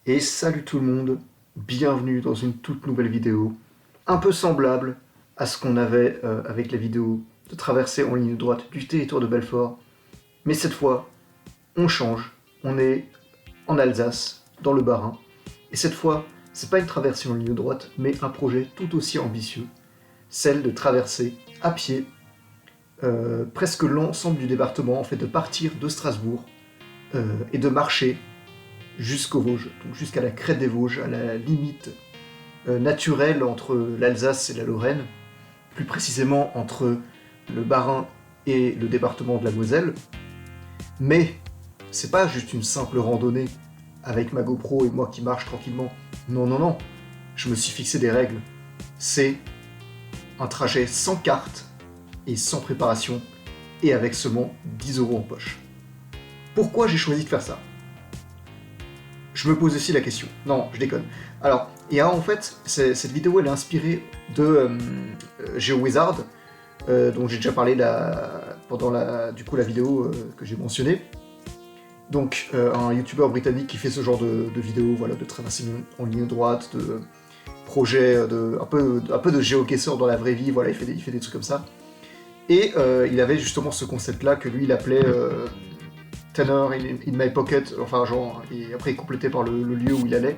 Et salut tout le monde, bienvenue dans une toute nouvelle vidéo, un peu semblable à ce qu'on avait avec la vidéo de traversée en ligne droite du territoire de Belfort. Mais cette fois, on change, on est en Alsace, dans le Bas-Rhin. Et cette fois, c'est pas une traversée en ligne droite, mais un projet tout aussi ambitieux, celle de traverser à pied presque l'ensemble du département, en fait de partir de Strasbourg et de marcher jusqu'aux Vosges, donc jusqu'à la crête des Vosges, à la limite naturelle entre l'Alsace et la Lorraine, plus précisément entre le Bas-Rhin et le département de la Moselle. Mais c'est pas juste une simple randonnée avec ma GoPro et moi qui marche tranquillement. Non, non, non. Je me suis fixé des règles. C'est un trajet sans carte et sans préparation et avec seulement 10 € en poche. Pourquoi j'ai choisi de faire ça ? Je me pose aussi la question. Non, je déconne. Alors, en fait, cette vidéo, elle est inspirée de GeoWizard, dont j'ai déjà parlé pendant la vidéo que j'ai mentionnée. Donc, un youtubeur britannique qui fait ce genre de vidéos, voilà, de traversée en ligne droite, de projets, un peu de géocaisseur dans la vraie vie, voilà, il fait des trucs comme ça. Et il avait justement ce concept-là que lui, il appelait... Tenor in my pocket, enfin genre, et après complèté par le lieu où il allait.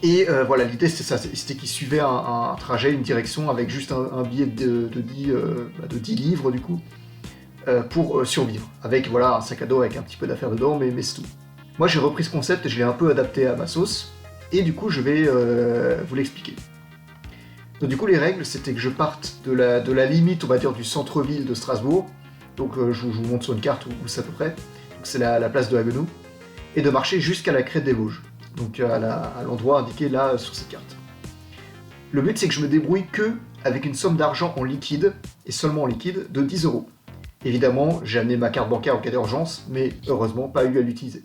Et voilà, l'idée c'était ça, c'était qu'il suivait un trajet, une direction, avec juste un billet de 10 livres du coup, pour survivre. Avec voilà, un sac à dos avec un petit peu d'affaires dedans, mais c'est tout. Moi j'ai repris ce concept et je l'ai un peu adapté à ma sauce, et du coup je vais vous l'expliquer. Donc du coup les règles c'était que je parte de la limite, on va dire, du centre-ville de Strasbourg, donc je vous montre sur une carte où c'est à peu près, c'est la place de Haguenau, et de marcher jusqu'à la crête des Vosges, donc à l'endroit indiqué là sur cette carte. Le but c'est que je me débrouille que avec une somme d'argent en liquide, et seulement en liquide, de 10 €. Évidemment, j'ai amené ma carte bancaire en cas d'urgence, mais heureusement pas eu à l'utiliser.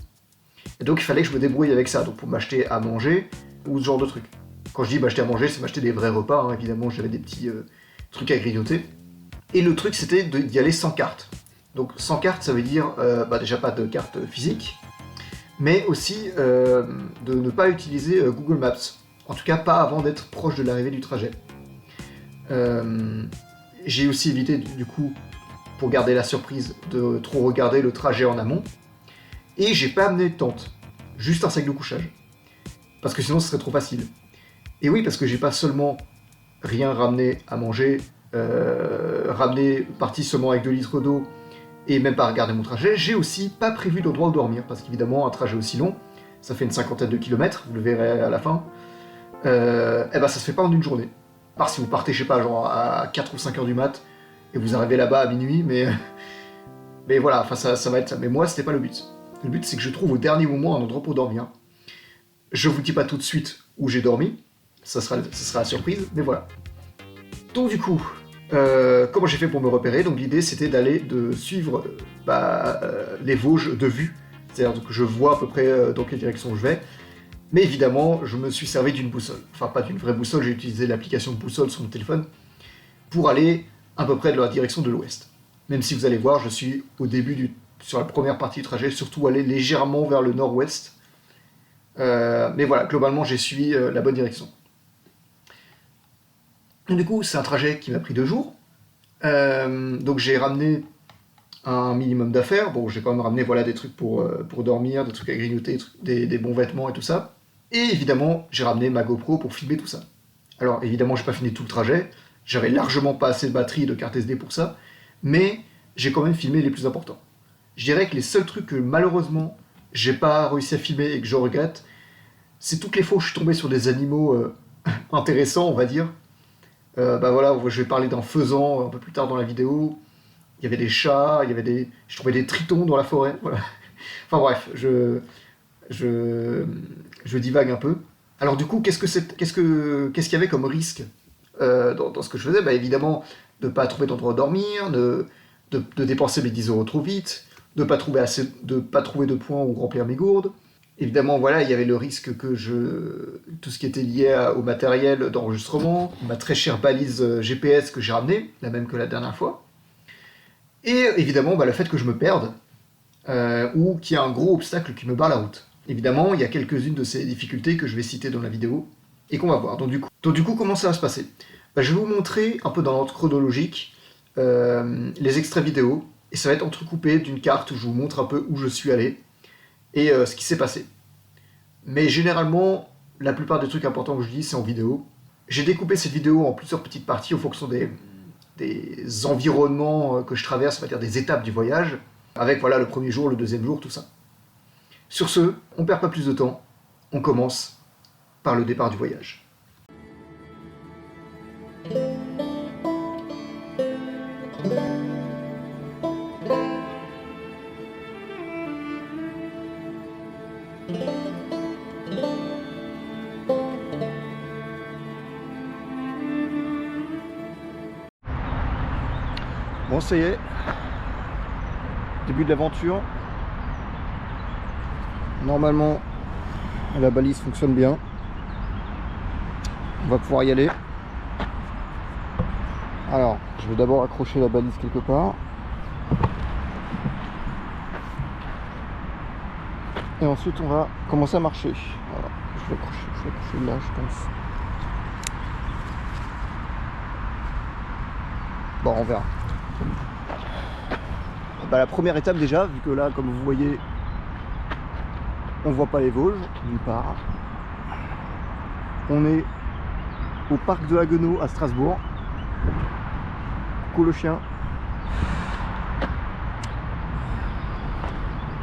Et donc il fallait que je me débrouille avec ça, donc pour m'acheter à manger, ou ce genre de trucs. Quand je dis m'acheter à manger, c'est m'acheter des vrais repas, hein. Évidemment j'avais des petits trucs à grignoter. Et le truc c'était d'y aller sans carte. Donc sans carte, ça veut dire déjà pas de carte physique, mais aussi de ne pas utiliser Google Maps. En tout cas, pas avant d'être proche de l'arrivée du trajet. J'ai aussi évité, du coup, pour garder la surprise, de trop regarder le trajet en amont. Et j'ai pas amené de tente, juste un sac de couchage. Parce que sinon, ce serait trop facile. Et oui, parce que j'ai pas seulement rien ramené à manger, parti seulement avec 2 litres d'eau, et même pas regarder mon trajet, j'ai aussi pas prévu d'endroit où dormir, parce qu'évidemment un trajet aussi long, ça fait une 50aine de kilomètres, vous le verrez à la fin, ça se fait pas en une journée. À part si vous partez, je sais pas, genre à 4 ou 5 heures du mat, et vous arrivez là-bas à minuit, mais voilà, enfin ça va être ça. Mais moi, c'était pas le but. Le but, c'est que je trouve au dernier moment un endroit pour dormir. Je vous dis pas tout de suite où j'ai dormi, ça sera la surprise, mais voilà. Donc du coup, comment j'ai fait pour me repérer? Donc l'idée c'était de suivre les Vosges de vue, c'est-à-dire que je vois à peu près dans quelle direction je vais, mais évidemment je me suis servi d'une boussole, enfin pas d'une vraie boussole, j'ai utilisé l'application de boussole sur mon téléphone pour aller à peu près de la direction de l'ouest. Même si vous allez voir, je suis au début sur la première partie du trajet, surtout aller légèrement vers le nord-ouest, mais voilà, globalement j'ai suivi la bonne direction. Du coup, c'est un trajet qui m'a pris 2 jours. Donc j'ai ramené un minimum d'affaires. Bon, j'ai quand même ramené des trucs pour dormir, des trucs à grignoter, des bons vêtements et tout ça. Et évidemment, j'ai ramené ma GoPro pour filmer tout ça. Alors évidemment, j'ai pas filmé tout le trajet. J'avais largement pas assez de batterie et de carte SD pour ça. Mais j'ai quand même filmé les plus importants. Je dirais que les seuls trucs que malheureusement j'ai pas réussi à filmer et que je regrette, c'est toutes les fois où je suis tombé sur des animaux intéressants, on va dire. Je vais parler d'un faisan un peu plus tard dans la vidéo. Il y avait des chats, je trouvais des tritons dans la forêt. Voilà. Enfin bref, je divague un peu. Alors du coup, qu'est-ce qu'il y avait comme risque dans ce que je faisais? Évidemment, de ne pas trouver d'endroit à dormir, de dépenser mes 10 € trop vite, de pas trouver de points où remplir mes gourdes. Évidemment, voilà, il y avait le risque que tout ce qui était lié au matériel d'enregistrement, ma très chère balise GPS que j'ai ramenée, la même que la dernière fois. Et évidemment, le fait que je me perde, ou qu'il y a un gros obstacle qui me barre la route. Évidemment, il y a quelques-unes de ces difficultés que je vais citer dans la vidéo et qu'on va voir. Donc du coup, comment ça va se passer? Je vais vous montrer un peu dans l'ordre chronologique les extraits vidéo et ça va être entrecoupé d'une carte où je vous montre un peu où je suis allé et ce qui s'est passé. Mais généralement, la plupart des trucs importants que je dis, c'est en vidéo. J'ai découpé cette vidéo en plusieurs petites parties en fonction des environnements que je traverse, on va dire des étapes du voyage, avec voilà le premier jour, le deuxième jour, tout ça. Sur ce, on perd pas plus de temps, on commence par le départ du voyage. Bon, ça y est, début de l'aventure. Normalement, la balise fonctionne bien. On va pouvoir y aller. Alors, je vais d'abord accrocher la balise quelque part. Et ensuite, on va commencer à marcher. Voilà, je vais accrocher là, je pense. Bon, on verra. La première étape déjà, vu que là, comme vous voyez, on voit pas les Vosges, nulle part. On est au parc de Haguenau à Strasbourg. Coucou le chien.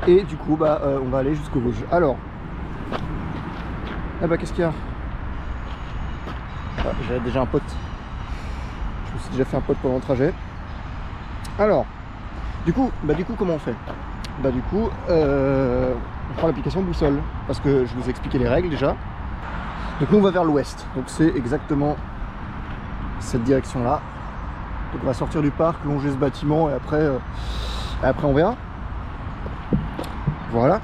Et du coup, on va aller jusqu'au Vosges. Alors, qu'est-ce qu'il y a? J'avais déjà un pote. Je me suis déjà fait un pote pendant le trajet. Alors, du coup, comment on fait? On prend l'application Boussole, parce que je vous ai expliqué les règles déjà. Donc nous on va vers l'ouest, donc c'est exactement cette direction là. Donc on va sortir du parc, longer ce bâtiment et après on verra. Voilà.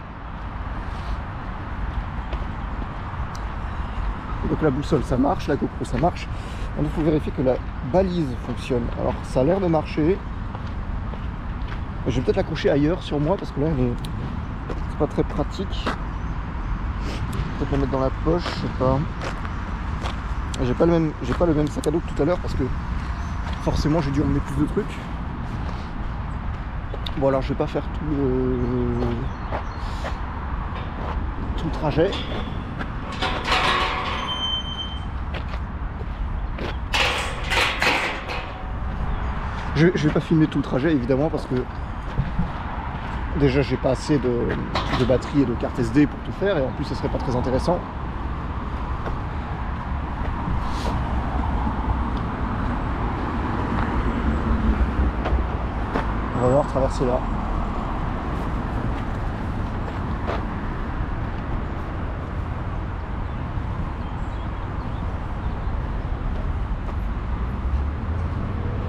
Donc la boussole ça marche, la GoPro ça marche. Donc il faut vérifier que la balise fonctionne. Alors ça a l'air de marcher. Je vais peut-être l'accrocher ailleurs sur moi parce que là c'est pas très pratique. Peut-être la mettre dans la poche, je sais pas. J'ai pas le même sac à dos que tout à l'heure parce que forcément j'ai dû emmener plus de trucs. Bon alors je vais pas faire tout le trajet. Je vais pas filmer tout le trajet évidemment parce que déjà j'ai pas assez de batterie et de carte SD pour tout faire et en plus ce serait pas très intéressant. On va voir traverser là.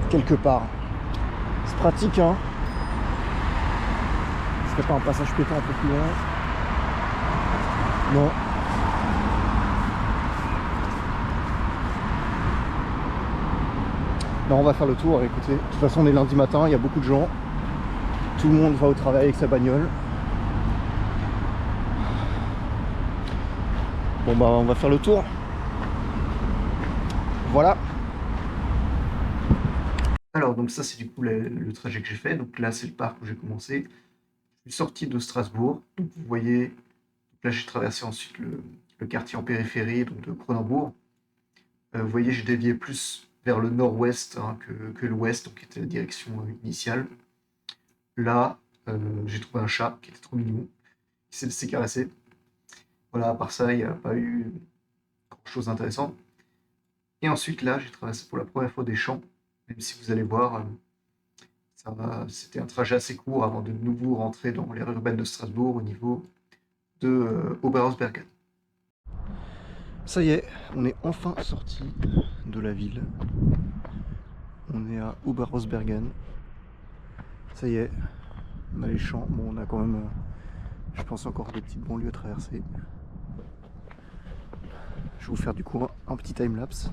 Quelque part. C'est pratique hein. Ce serait pas un passage piéton un peu plus loin? Non. Non, on va faire le tour. Écoutez, de toute façon on est lundi matin, il y a beaucoup de gens. Tout le monde va au travail avec sa bagnole. Bon on va faire le tour. Voilà. Alors donc ça c'est du coup le trajet que j'ai fait. Donc là c'est le parc où j'ai commencé. Je suis sorti de Strasbourg. Donc vous voyez, là j'ai traversé ensuite le quartier en périphérie, donc de Cronenbourg. Vous voyez j'ai dévié plus vers le nord-ouest hein, que l'ouest, donc qui était la direction initiale. Là j'ai trouvé un chat qui était trop mignon, qui s'est laissé caresser. Voilà, à part ça il n'y a pas eu grand chose d'intéressant. Et ensuite là j'ai traversé pour la première fois des champs. Même si vous allez voir, c'était un trajet assez court avant de nouveau rentrer dans l'aire urbaine de Strasbourg au niveau de Oberhausbergen. Ça y est, on est enfin sorti de la ville. On est à Oberhausbergen. Ça y est, on a les champs. Bon, on a quand même, je pense, encore des petites banlieues à traverser. Je vais vous faire du coup un petit time-lapse.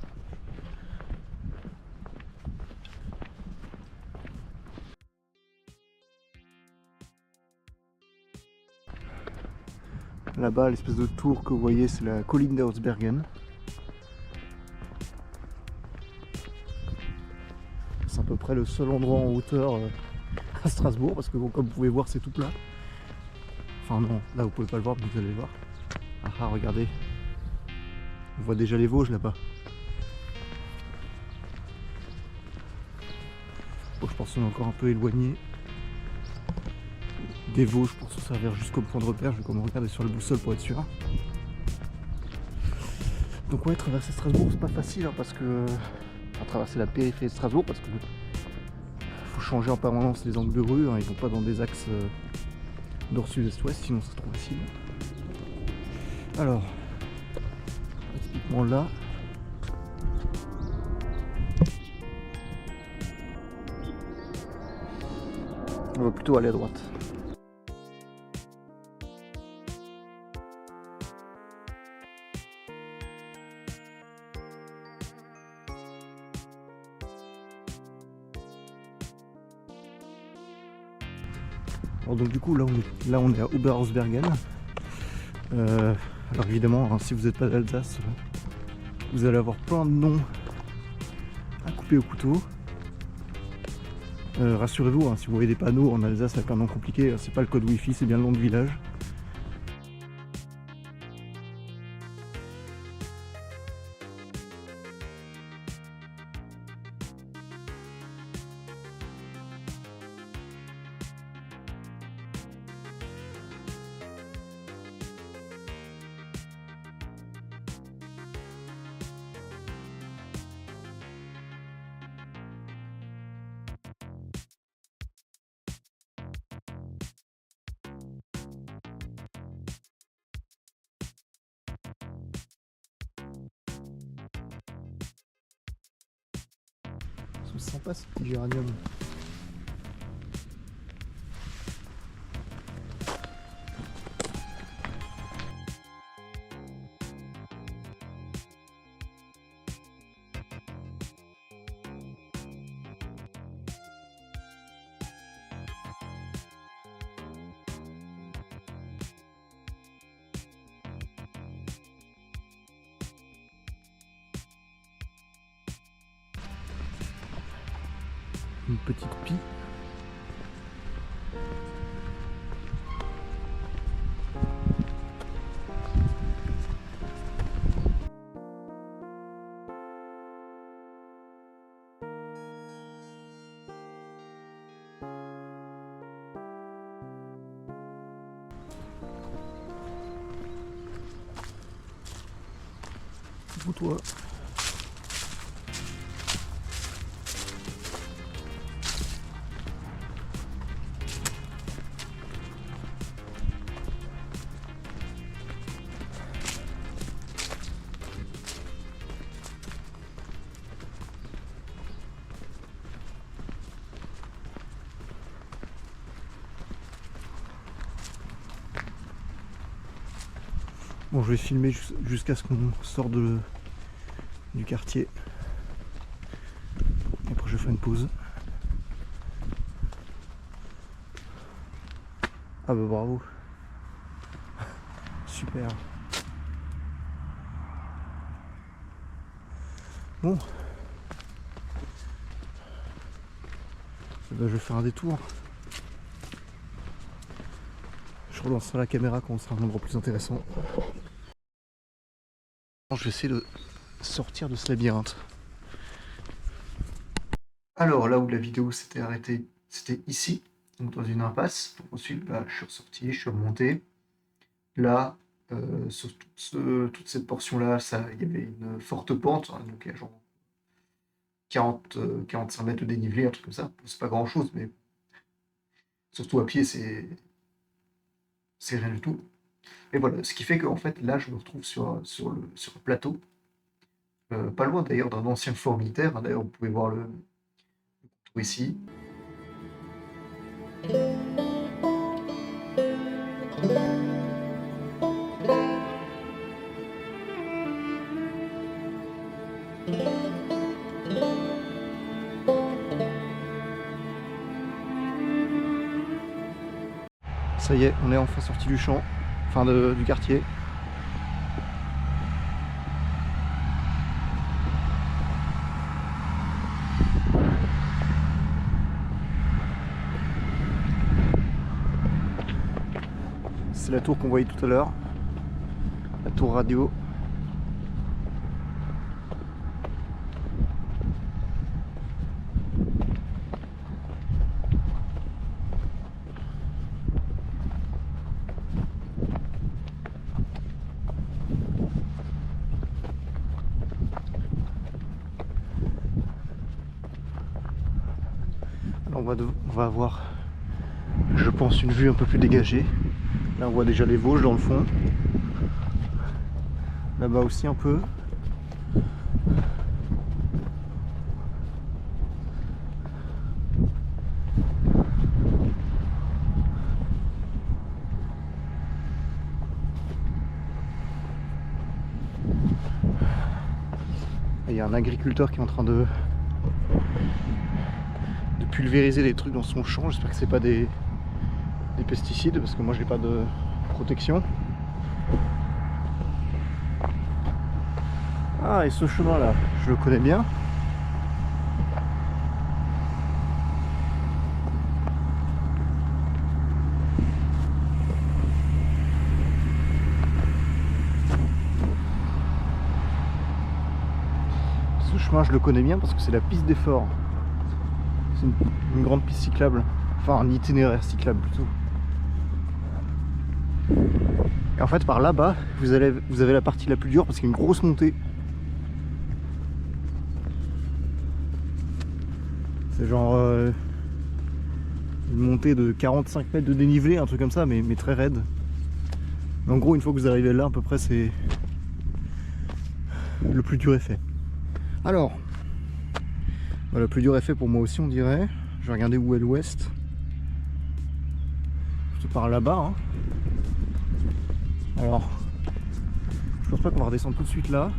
Là-bas, l'espèce de tour que vous voyez, c'est la colline d'Auersbergen. C'est à peu près le seul endroit en hauteur à Strasbourg, parce que bon, comme vous pouvez voir, c'est tout plat. Enfin non, là vous pouvez pas le voir, mais vous allez le voir. Ah, regardez, on voit déjà les Vosges là-bas. Bon, je pense qu'on est encore un peu éloigné des Vosges pour se servir juste comme point de repère. Je vais quand même regarder sur le boussole pour être sûr. Donc ouais, traverser Strasbourg c'est pas facile hein, parce que... Enfin, traverser la périphérie de Strasbourg parce que faut changer en permanence les angles de rue, hein, ils vont pas dans des axes nord, sud, est, ouest, sinon c'est trop facile. Alors, typiquement là, on va plutôt aller à droite. Alors donc du coup là on est à Oberhausbergen. Alors évidemment hein, si vous n'êtes pas d'Alsace, vous allez avoir plein de noms à couper au couteau. Rassurez-vous, hein, si vous voyez des panneaux en Alsace avec un nom compliqué, c'est pas le code Wi-Fi, c'est bien le nom de village. Ils sont sympas ces petits géraniums. Une petite pie. Pour toi. Bon, je vais filmer jusqu'à ce qu'on sorte du quartier. Et après je ferai une pause. Ah bah bravo. Super. Bon. Bah, je vais faire un détour. Je relancerai la caméra quand on sera à un endroit plus intéressant. Je vais essayer de sortir de ce labyrinthe. Alors là où la vidéo s'était arrêtée, c'était ici, donc dans une impasse. Donc ensuite, bah, je suis ressorti, je suis remonté. Là, sur toute cette portion-là, il y avait une forte pente, hein, donc il y a genre 45 mètres de dénivelé, un truc comme ça. C'est pas grand-chose, mais surtout à pied, c'est rien du tout. Et voilà, ce qui fait qu'en fait, là, je me retrouve sur le plateau, pas loin d'ailleurs d'un ancien fort militaire. Hein, d'ailleurs, vous pouvez voir le contour ici. Ça y est, on est enfin sorti du champ. enfin du quartier. C'est la tour qu'on voyait tout à l'heure, la tour radio. Alors on va avoir, je pense, une vue un peu plus dégagée. Là on voit déjà les Vosges dans le fond. Là-bas aussi un peu. Il y a un agriculteur qui est en train de pulvériser des trucs dans son champ. J'espère que c'est pas des pesticides parce que moi j'ai pas de protection. Ah, et ce chemin là, je le connais bien. Ce chemin je le connais bien parce que c'est la piste des Forts. C'est une grande piste cyclable, enfin un itinéraire cyclable plutôt. Et en fait par là-bas, vous avez la partie la plus dure parce qu'il y a une grosse montée. C'est genre une montée de 45 mètres de dénivelé, un truc comme ça, mais très raide. Mais en gros, une fois que vous arrivez là, à peu près, c'est le plus dur est fait. Alors, le plus dur est fait pour moi aussi, on dirait. Je vais regarder où est l'ouest. Je te pars là-bas. Hein. Alors, je pense pas qu'on va redescendre tout de suite là.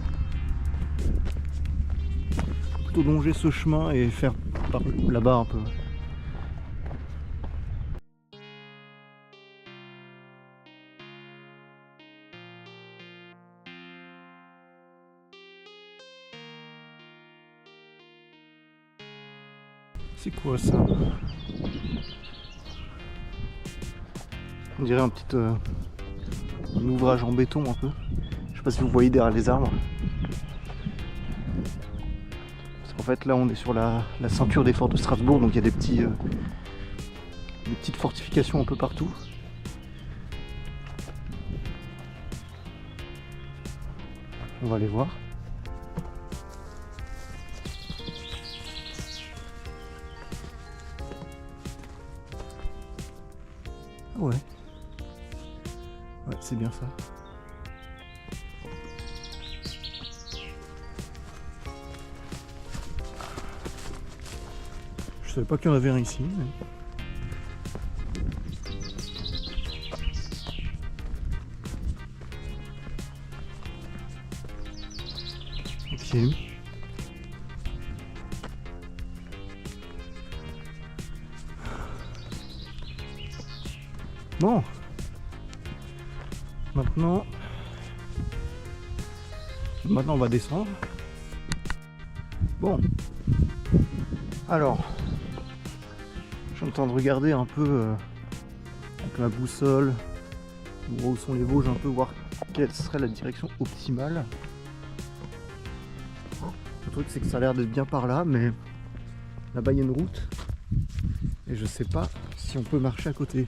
Plutôt longer ce chemin et faire par là-bas un peu. C'est quoi ça? On dirait un petit un ouvrage en béton un peu. Je sais pas si vous voyez derrière les arbres. Parce qu'en fait là on est sur la ceinture des forts de Strasbourg, donc il y a des petites fortifications un peu partout. On va aller voir. Ah ouais. Ouais, c'est bien ça. Je savais pas qu'il y en avait un ici. Mais... Ok. Bon. Maintenant on va descendre. Bon. Alors, je suis en train de regarder un peu avec ma boussole où sont les Vosges, un peu voir quelle serait la direction optimale. Le truc c'est que ça a l'air d'être bien par là, mais là-bas il y a une route et je sais pas si on peut marcher à côté.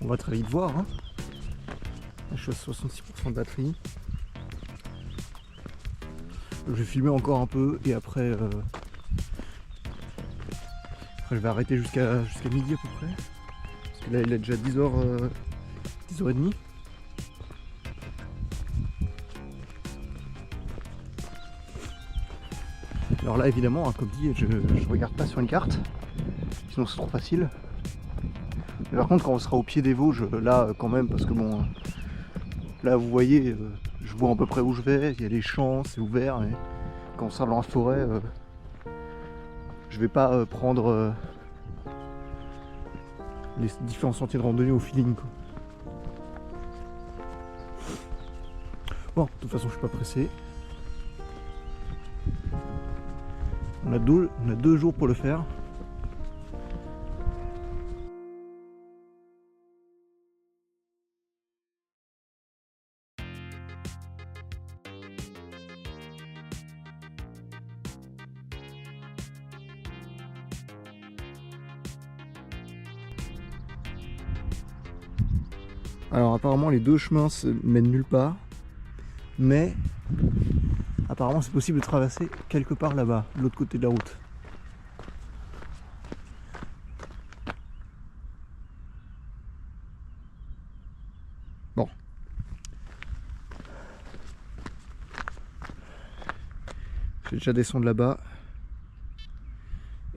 On va très vite voir. Hein. Je suis à 66% de batterie. Je vais filmer encore un peu et après, je vais arrêter jusqu'à midi à peu près. Parce que là il est déjà 10h, 10h30. Alors là évidemment, hein, comme dit, je regarde pas sur une carte, sinon c'est trop facile. Mais par contre quand on sera au pied des Vosges, là quand même, parce que bon, là vous voyez, je vois à peu près où je vais, il y a les champs, c'est ouvert, et quand on sera dans la forêt, je vais pas prendre les différents sentiers de randonnée au feeling, quoi. Bon, de toute façon je suis pas pressé. On a 2 jours pour le faire. Alors apparemment les 2 chemins se mènent nulle part, mais apparemment c'est possible de traverser quelque part là-bas, de l'autre côté de la route. Bon. Je vais déjà descendre là-bas.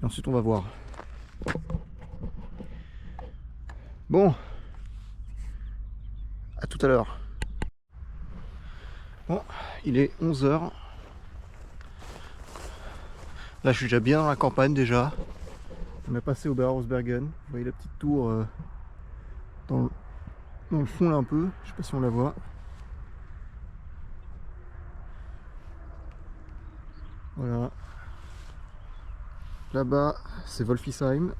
Et ensuite on va voir. Bon. À tout à l'heure. Bon, il est 11 h. Là je suis déjà bien dans la campagne déjà. On est passé au Bergen. Vous voyez la petite tour dans le fond là un peu. Je sais pas si on la voit. Voilà. Là-bas c'est Wolfisheim.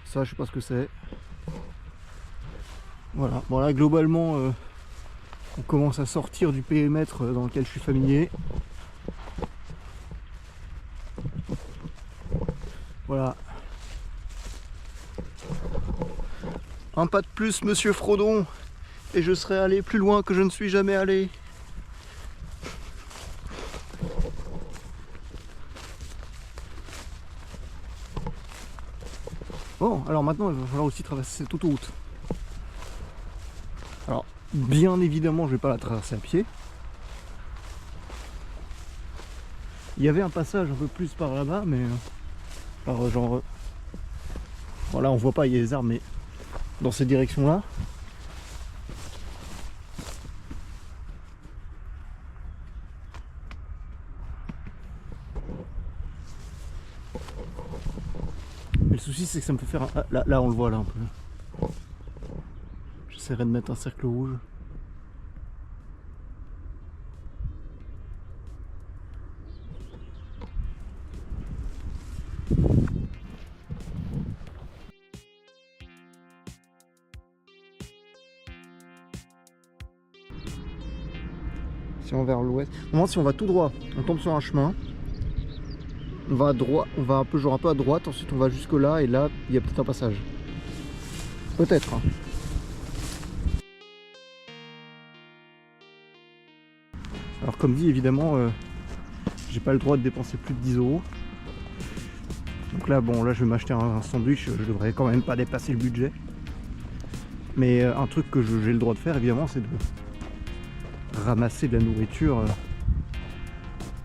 Ça je sais pas ce que c'est. Voilà. Bon là globalement on commence à sortir du périmètre dans lequel je suis familier. Voilà. Un pas de plus, monsieur Frodon, et je serai allé plus loin que je ne suis jamais allé. Bon, alors maintenant il va falloir aussi traverser cette autoroute. Alors, bien évidemment, je vais pas la traverser à pied. Il y avait un passage un peu plus par là-bas, mais par genre... Voilà, on voit pas, il y a des arbres, mais dans cette direction-là. Mais le souci, c'est que ça me fait faire un... Là, on le voit, là, un peu. J'essaierai de mettre un cercle rouge. Si on va vers l'ouest. Normalement, si on va tout droit, on tombe sur un chemin. On va à droite, on va un peu à droite, ensuite on va jusque là et là il y a peut-être un passage. Peut-être. Hein. Alors comme dit évidemment, j'ai pas le droit de dépenser plus de 10 €. Donc là bon là je vais m'acheter un sandwich, je devrais quand même pas dépasser le budget. Mais un truc que j'ai le droit de faire évidemment c'est de ramasser de la nourriture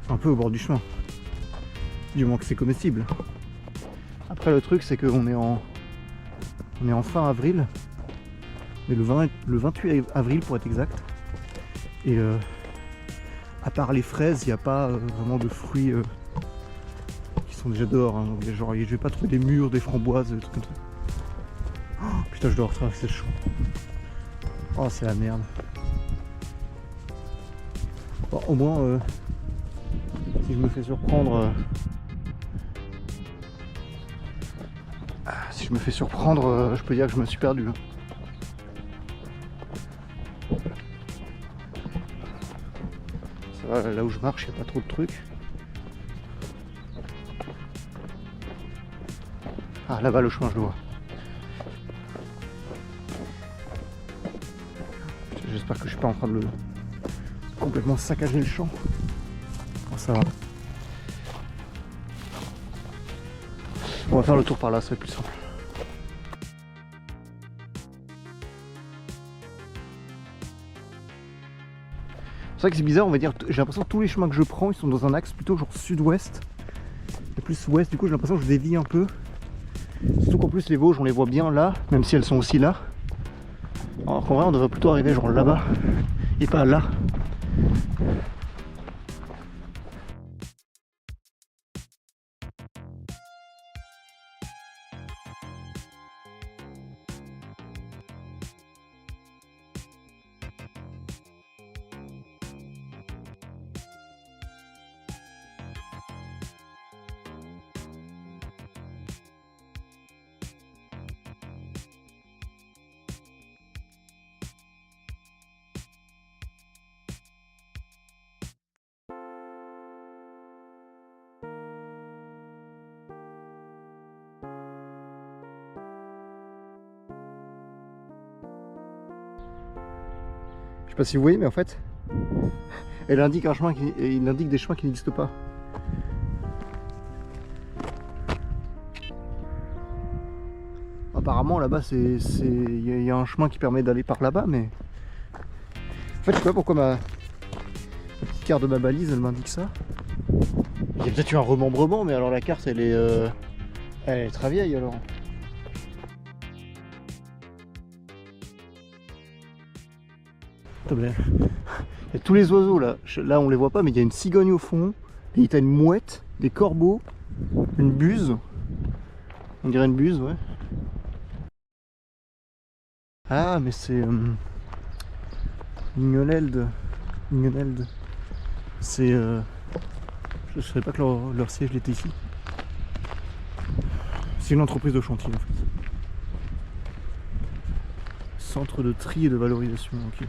un peu au bord du chemin. Du moins que c'est comestible. Après le truc c'est qu'on est en fin avril. Mais le 28 avril pour être exact. Et à part les fraises, il n'y a pas vraiment de fruits qui sont déjà dehors. Hein. Donc, genre, je vais pas trouver des mûres, des framboises, des trucs comme ça. Oh, putain, je dois retraverser le champ. Oh, c'est la merde. Bon, au moins, si je me fais surprendre... si je me fais surprendre, je peux dire que je me suis perdu. Hein. Ça va, là où je marche, il n'y a pas trop de trucs. Ah, là-bas, le chemin, je le vois. J'espère que je suis pas en train de le complètement saccager le champ. Oh, ça va. On va faire le tour par là, ça va être plus simple. C'est vrai que c'est bizarre, on va dire, j'ai l'impression que tous les chemins que je prends, ils sont dans un axe plutôt genre sud-ouest. Et plus ouest, du coup j'ai l'impression que je dévie un peu. Surtout qu'en plus les Vosges, on les voit bien là, même si elles sont aussi là. Alors qu'en vrai, on devrait plutôt arriver genre là-bas, et pas là. Je sais pas si vous voyez, mais en fait, elle indique un chemin il indique des chemins qui n'existent pas. Apparemment là-bas il y a un chemin qui permet d'aller par là-bas, mais en fait je sais pas pourquoi ma petite carte de ma balise elle m'indique ça. Il y a peut-être eu un remembrement, mais alors la carte elle est très vieille alors. Il y a tous les oiseaux là, là on les voit pas, mais il y a une cigogne au fond, et t'as une mouette, des corbeaux, une buse, on dirait une buse, ouais. Ah mais c'est Ingeleld. C'est je savais pas que leur siège était ici. C'est une entreprise de chantier en fait. Centre de tri et de valorisation, ok.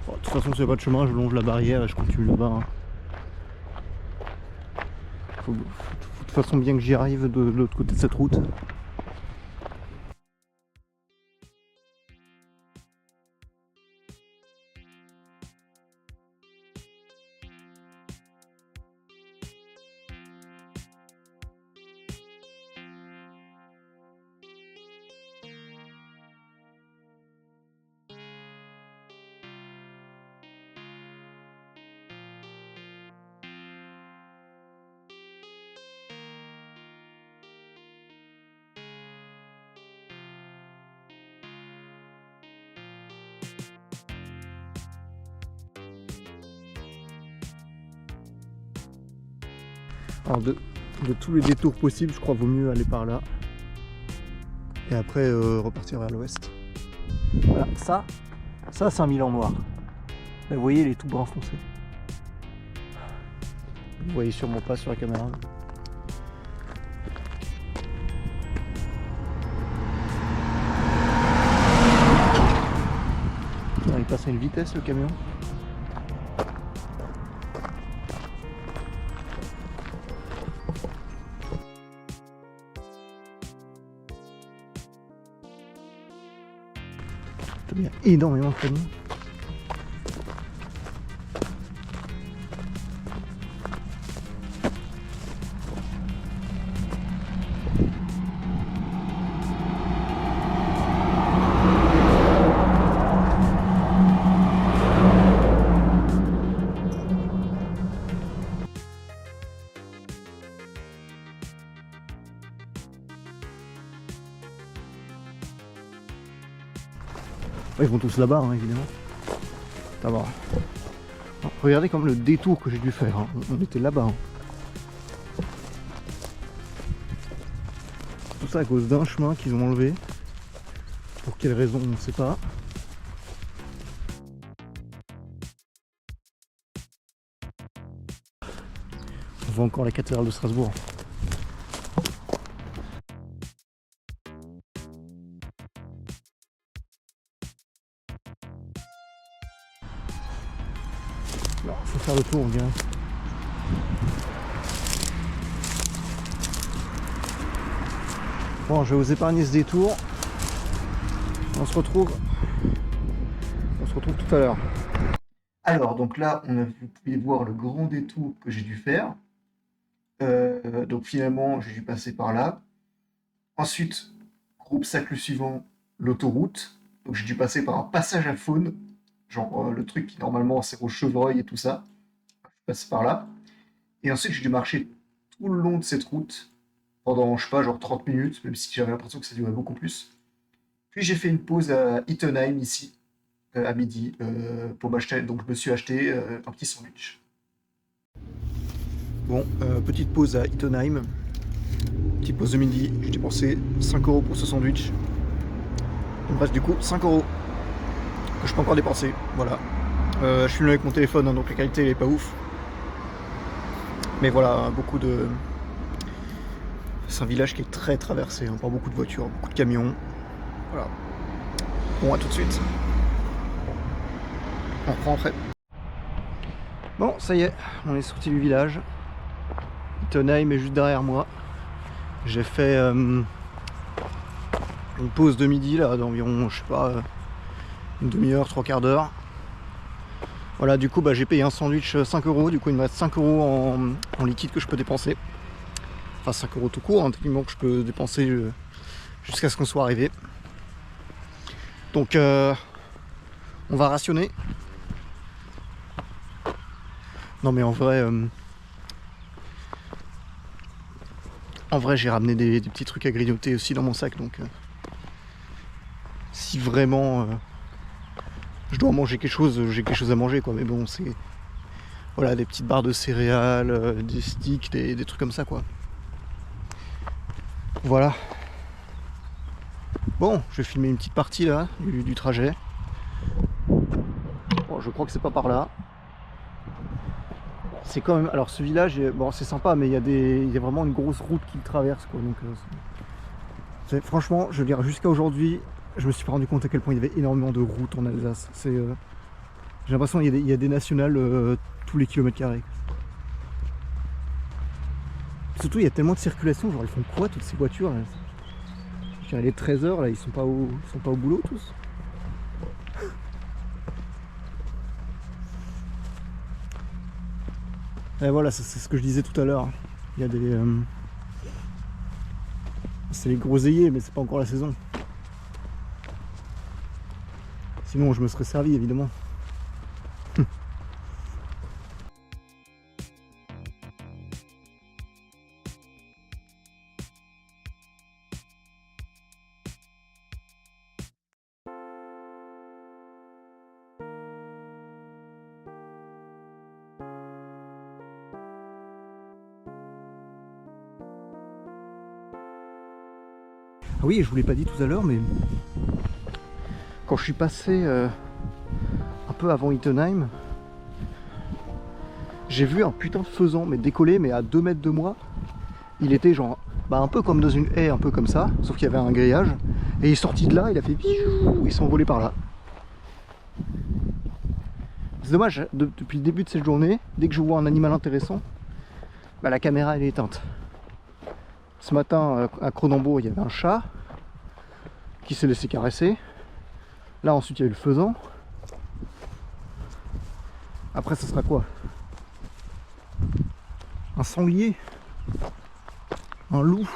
Bon, de toute façon s'il n'y a pas de chemin, je longe la barrière et je continue là-bas. Hein. Faut de toute façon bien que j'y arrive de l'autre côté de cette route. Alors de tous les détours possibles, je crois vaut mieux aller par là. Et après repartir vers l'ouest. Voilà, ça c'est un Milan noir. Là, vous voyez, il est tout brun foncé. Vous voyez sûrement pas sur la caméra. Il passe à une vitesse le camion. Il y a énormément de camions. Ils vont tous là-bas, hein, évidemment. Alors, regardez comme le détour que j'ai dû faire. Hein. On était là-bas. Hein. Tout ça à cause d'un chemin qu'ils ont enlevé. Pour quelle raison, on ne sait pas. On voit encore la cathédrale de Strasbourg. Alors, faut faire le tour, on dirait. Bon, je vais vous épargner ce détour. On se retrouve tout à l'heure. Alors, donc là, vous pouvez voir le grand détour que j'ai dû faire. Donc finalement, j'ai dû passer par là. Ensuite, gros obstacle suivant, l'autoroute. Donc j'ai dû passer par un passage à faune. Genre le truc qui normalement sert aux chevreuils et tout ça. Je passe par là. Et ensuite, j'ai dû marcher tout le long de cette route pendant, je sais pas, genre 30 minutes, même si j'avais l'impression que ça durait beaucoup plus. Puis j'ai fait une pause à Ittenheim ici, à midi, pour m'acheter. Donc je me suis acheté un petit sandwich. Bon, petite pause à Ittenheim. Petite pause de midi. J'ai dépensé 5 € pour ce sandwich. Il me reste du coup 5 € que je peux encore dépenser. Voilà. Je suis venu avec mon téléphone, hein, donc la qualité elle est pas ouf. Mais voilà, beaucoup de... C'est un village qui est très traversé, hein, par beaucoup de voitures, beaucoup de camions. Voilà. Bon, à tout de suite. On reprend après. Bon, ça y est, on est sorti du village. Ittenheim est juste derrière moi. J'ai fait une pause de midi là d'environ, je sais pas, une demi-heure, trois quarts d'heure. Voilà, du coup j'ai payé un sandwich 5 €, du coup il me reste 5 € en liquide que je peux dépenser. Enfin 5 € tout court, hein, techniquement, que je peux dépenser jusqu'à ce qu'on soit arrivé. Donc on va rationner. Non mais en vrai j'ai ramené des petits trucs à grignoter aussi dans mon sac, donc si vraiment je dois manger quelque chose, j'ai quelque chose à manger quoi. Mais bon, c'est voilà, des petites barres de céréales, des sticks, des trucs comme ça quoi. Voilà. Bon, je vais filmer une petite partie là du trajet. Bon, je crois que c'est pas par là. C'est quand même. Alors ce village, bon, c'est sympa, mais il y a vraiment une grosse route qui le traverse quoi. Donc franchement, je veux dire, jusqu'à aujourd'hui, je me suis pas rendu compte à quel point il y avait énormément de routes en Alsace. J'ai l'impression qu'il y a des nationales tous les kilomètres carrés. Surtout, il y a tellement de circulation, genre ils font quoi toutes ces voitures là? Il est 13h là, ils sont pas au boulot tous. Et voilà, c'est ce que je disais tout à l'heure. Il y a des c'est les groseilliers, mais c'est pas encore la saison. Sinon je me serais servi évidemment. Ah oui, je vous l'ai pas dit tout à l'heure, mais quand je suis passé un peu avant Ittenheim, j'ai vu un putain de faisan, mais décoller, mais à 2 mètres de moi. Il était genre un peu comme dans une haie, un peu comme ça, sauf qu'il y avait un grillage. Et il est sorti de là, il a fait biou, il s'est envolé par là. C'est dommage, depuis le début de cette journée, dès que je vois un animal intéressant, la caméra elle est éteinte. Ce matin à Cronenbourg, il y avait un chat qui s'est laissé caresser. Là ensuite il y a eu le faisan. Après ce sera quoi? Un sanglier? Un loup?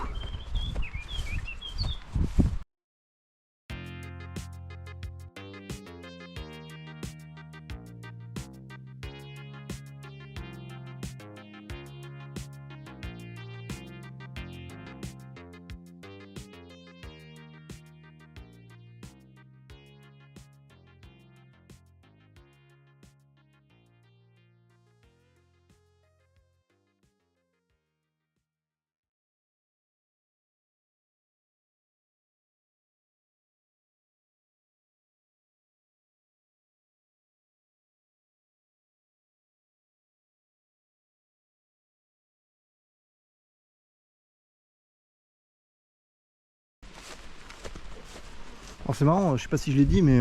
Alors c'est marrant, je sais pas si je l'ai dit, mais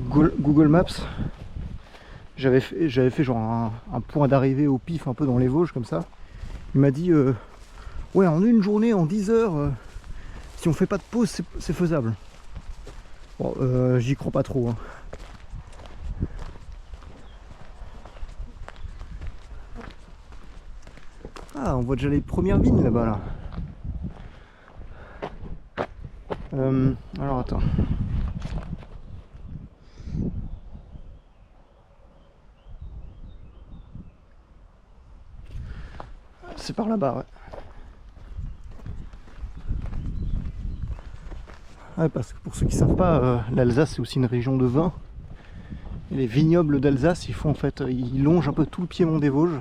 Google Maps, j'avais fait genre un point d'arrivée au pif un peu dans les Vosges comme ça. Il m'a dit ouais, en une journée, en 10 heures, si on fait pas de pause, c'est faisable. Bon, j'y crois pas trop. Hein. Ah, on voit déjà les premières vignes là-bas là. Alors attends. C'est par là-bas, ouais. Ouais, parce que pour ceux qui savent pas, l'Alsace c'est aussi une région de vin. Et les vignobles d'Alsace, ils longent un peu tout le piémont des Vosges.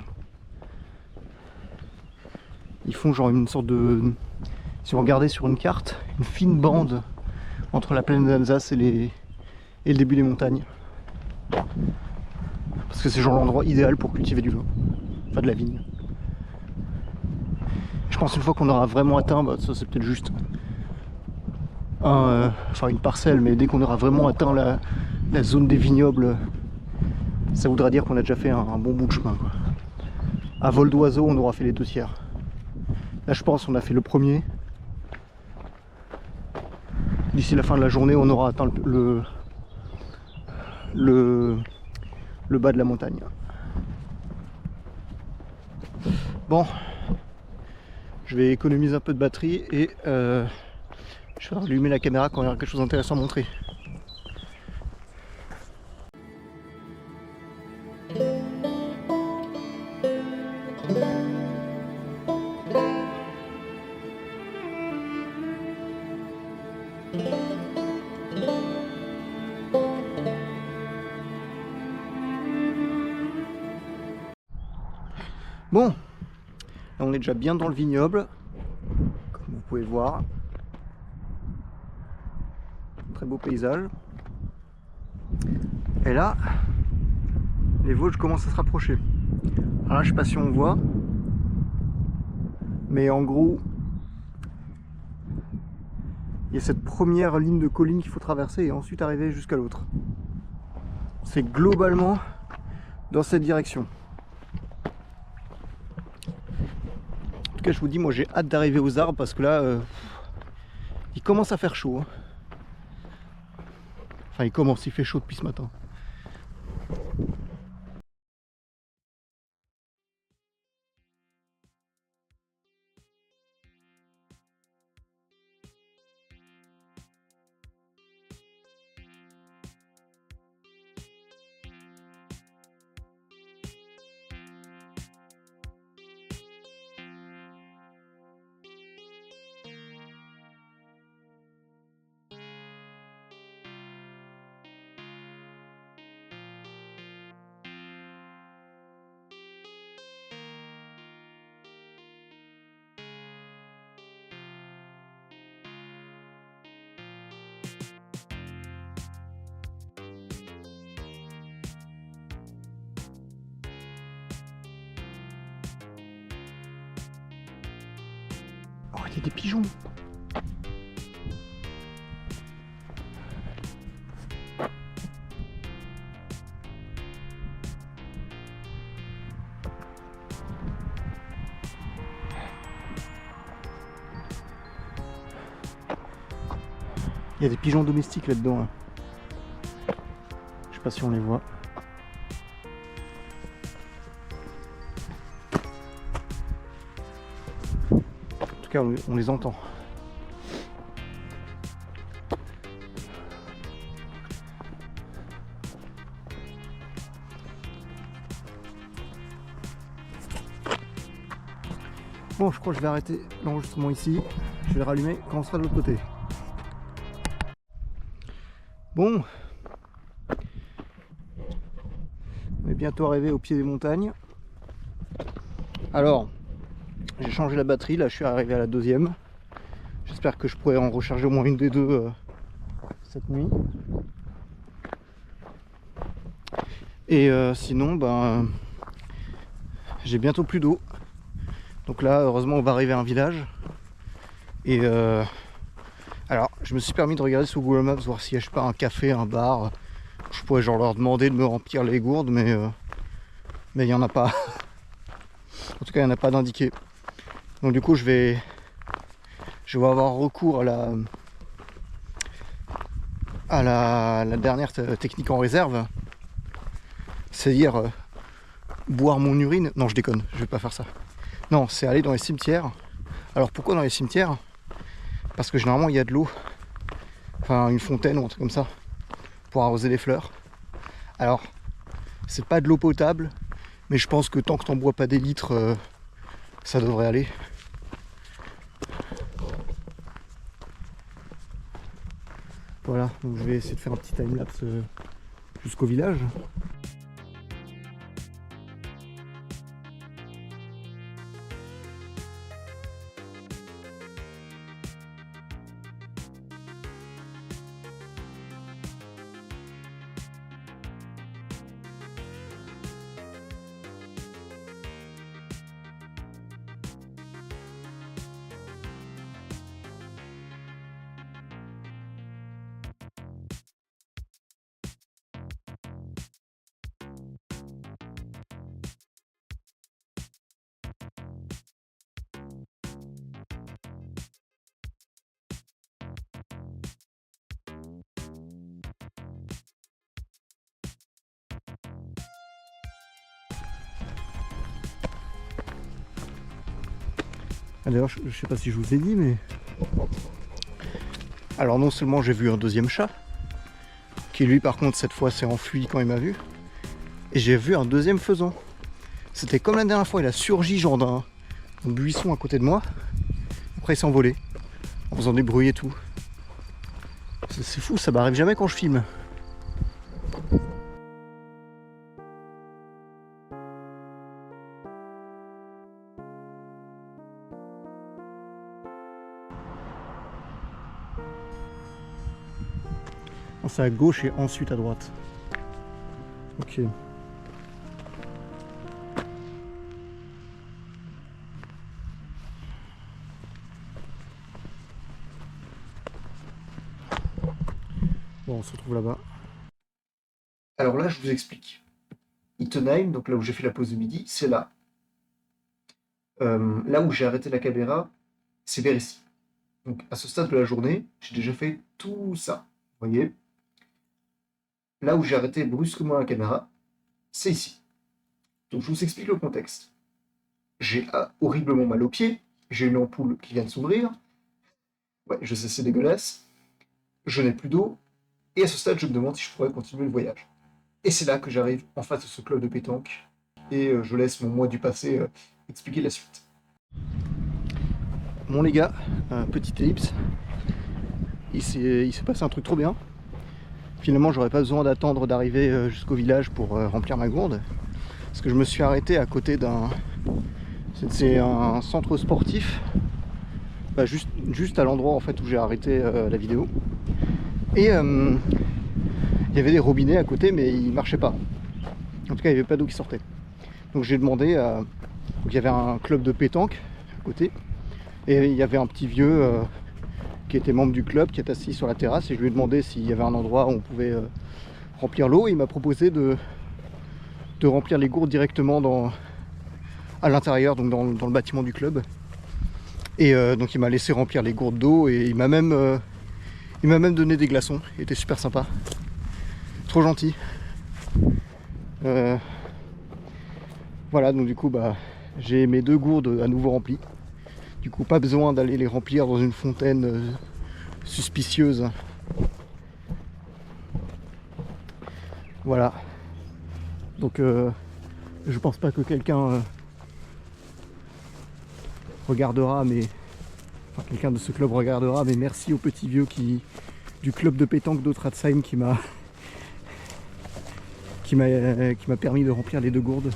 Ils font genre une sorte de... Si vous regardez sur une carte, une fine bande entre la plaine d'Alsace et le début des montagnes. Parce que c'est genre l'endroit idéal pour cultiver du vin. Enfin de la vigne. Je pense une fois qu'on aura vraiment atteint, ça c'est peut-être juste une parcelle, mais dès qu'on aura vraiment atteint la zone des vignobles, ça voudra dire qu'on a déjà fait un bon bout de chemin quoi. À vol d'oiseau, on aura fait les 2 tiers. Là je pense qu'on a fait le premier. d'ici la fin de la journée, on aura atteint le bas de la montagne. Bon, je vais économiser un peu de batterie et je vais allumer la caméra quand il y aura quelque chose d'intéressant à montrer. Bon, là on est déjà bien dans le vignoble, comme vous pouvez voir. Très beau paysage. Et là, les Vosges commencent à se rapprocher. Alors là, je sais pas si on voit, mais en gros, il y a cette première ligne de collines qu'il faut traverser et ensuite arriver jusqu'à l'autre. C'est globalement dans cette direction. En tout cas, je vous dis, moi j'ai hâte d'arriver aux arbres parce que là, il commence à faire chaud. Enfin, il fait chaud depuis ce matin. Oh, il y a des pigeons. Il y a des pigeons domestiques là-dedans. Là. Je sais pas si on les voit. En tout cas, on les entend. Bon, je crois que je vais arrêter l'enregistrement ici. Je vais le rallumer quand on sera de l'autre côté. Bon, on est bientôt arrivé au pied des montagnes. Alors, j'ai changé la batterie, là je suis arrivé à la deuxième. J'espère que je pourrai en recharger au moins une des deux cette nuit. Et sinon, ben, j'ai bientôt plus d'eau. Donc là, heureusement, on va arriver à un village. Et alors, je me suis permis de regarder sur Google Maps, voir s'il y a, je sais pas, un café, un bar. Je pourrais genre leur demander de me remplir les gourdes, mais il n'y en a pas. En tout cas, il n'y en a pas d'indiqué. Donc du coup, je vais avoir recours à la dernière technique en réserve. C'est-à-dire boire mon urine. Non, je déconne, je vais pas faire ça. Non, c'est aller dans les cimetières. Alors pourquoi dans les cimetières? Parce que généralement il y a de l'eau, enfin une fontaine ou un truc comme ça, pour arroser les fleurs. Alors, c'est pas de l'eau potable, mais je pense que tant que t'en bois pas des litres, ça devrait aller. Voilà, donc je vais essayer de faire un petit timelapse jusqu'au village. D'ailleurs, je sais pas si je vous ai dit, mais... Alors non seulement j'ai vu un deuxième chat, qui lui par contre cette fois s'est enfui quand il m'a vu, et j'ai vu un deuxième faisan. C'était comme la dernière fois, il a surgi genre d'un buisson à côté de moi, après il s'est envolé, en faisant des bruits et tout. C'est fou, ça m'arrive jamais quand je filme. C'est à gauche et ensuite à droite. Ok. Bon, on se retrouve là-bas. Alors là, je vous explique. Ittenheim, donc là où j'ai fait la pause de midi, c'est là. Là où j'ai arrêté la caméra, c'est vers ici. Donc à ce stade de la journée, j'ai déjà fait tout ça. Vous voyez? Là où j'ai arrêté brusquement la caméra, c'est ici. Donc je vous explique le contexte. J'ai horriblement mal aux pieds, j'ai une ampoule qui vient de s'ouvrir. Ouais, je sais, c'est dégueulasse. Je n'ai plus d'eau, et à ce stade, je me demande si je pourrais continuer le voyage. Et c'est là que j'arrive en face de ce club de pétanque, et je laisse mon moi du passé expliquer la suite. Bon les gars, petite ellipse. Il s'est passé un truc trop bien. Finalement, j'aurais pas besoin d'attendre d'arriver jusqu'au village pour remplir ma gourde. Parce que je me suis arrêté à côté d'un... C'est un centre sportif. Bah, juste à l'endroit en fait où j'ai arrêté la vidéo. Et il y avait des robinets à côté, mais ils marchaient pas. En tout cas, il n'y avait pas d'eau qui sortait. Donc j'ai demandé à... Donc, il y avait un club de pétanque à côté. Et il y avait un petit vieux qui était membre du club, qui est assis sur la terrasse. Et je lui ai demandé s'il y avait un endroit où on pouvait remplir l'eau. Il m'a proposé de remplir les gourdes directement à l'intérieur, donc dans le bâtiment du club. Et donc il m'a laissé remplir les gourdes d'eau et il m'a même donné des glaçons. Il était super sympa. Trop gentil. Voilà, donc du coup bah j'ai mes 2 gourdes à nouveau remplies. Du coup pas besoin d'aller les remplir dans une fontaine suspicieuse. Voilà. Donc je pense pas que quelqu'un regardera, mais enfin, quelqu'un de ce club regardera, mais merci au petit vieux du club de pétanque d'Otratzheim qui m'a permis de remplir les 2 gourdes.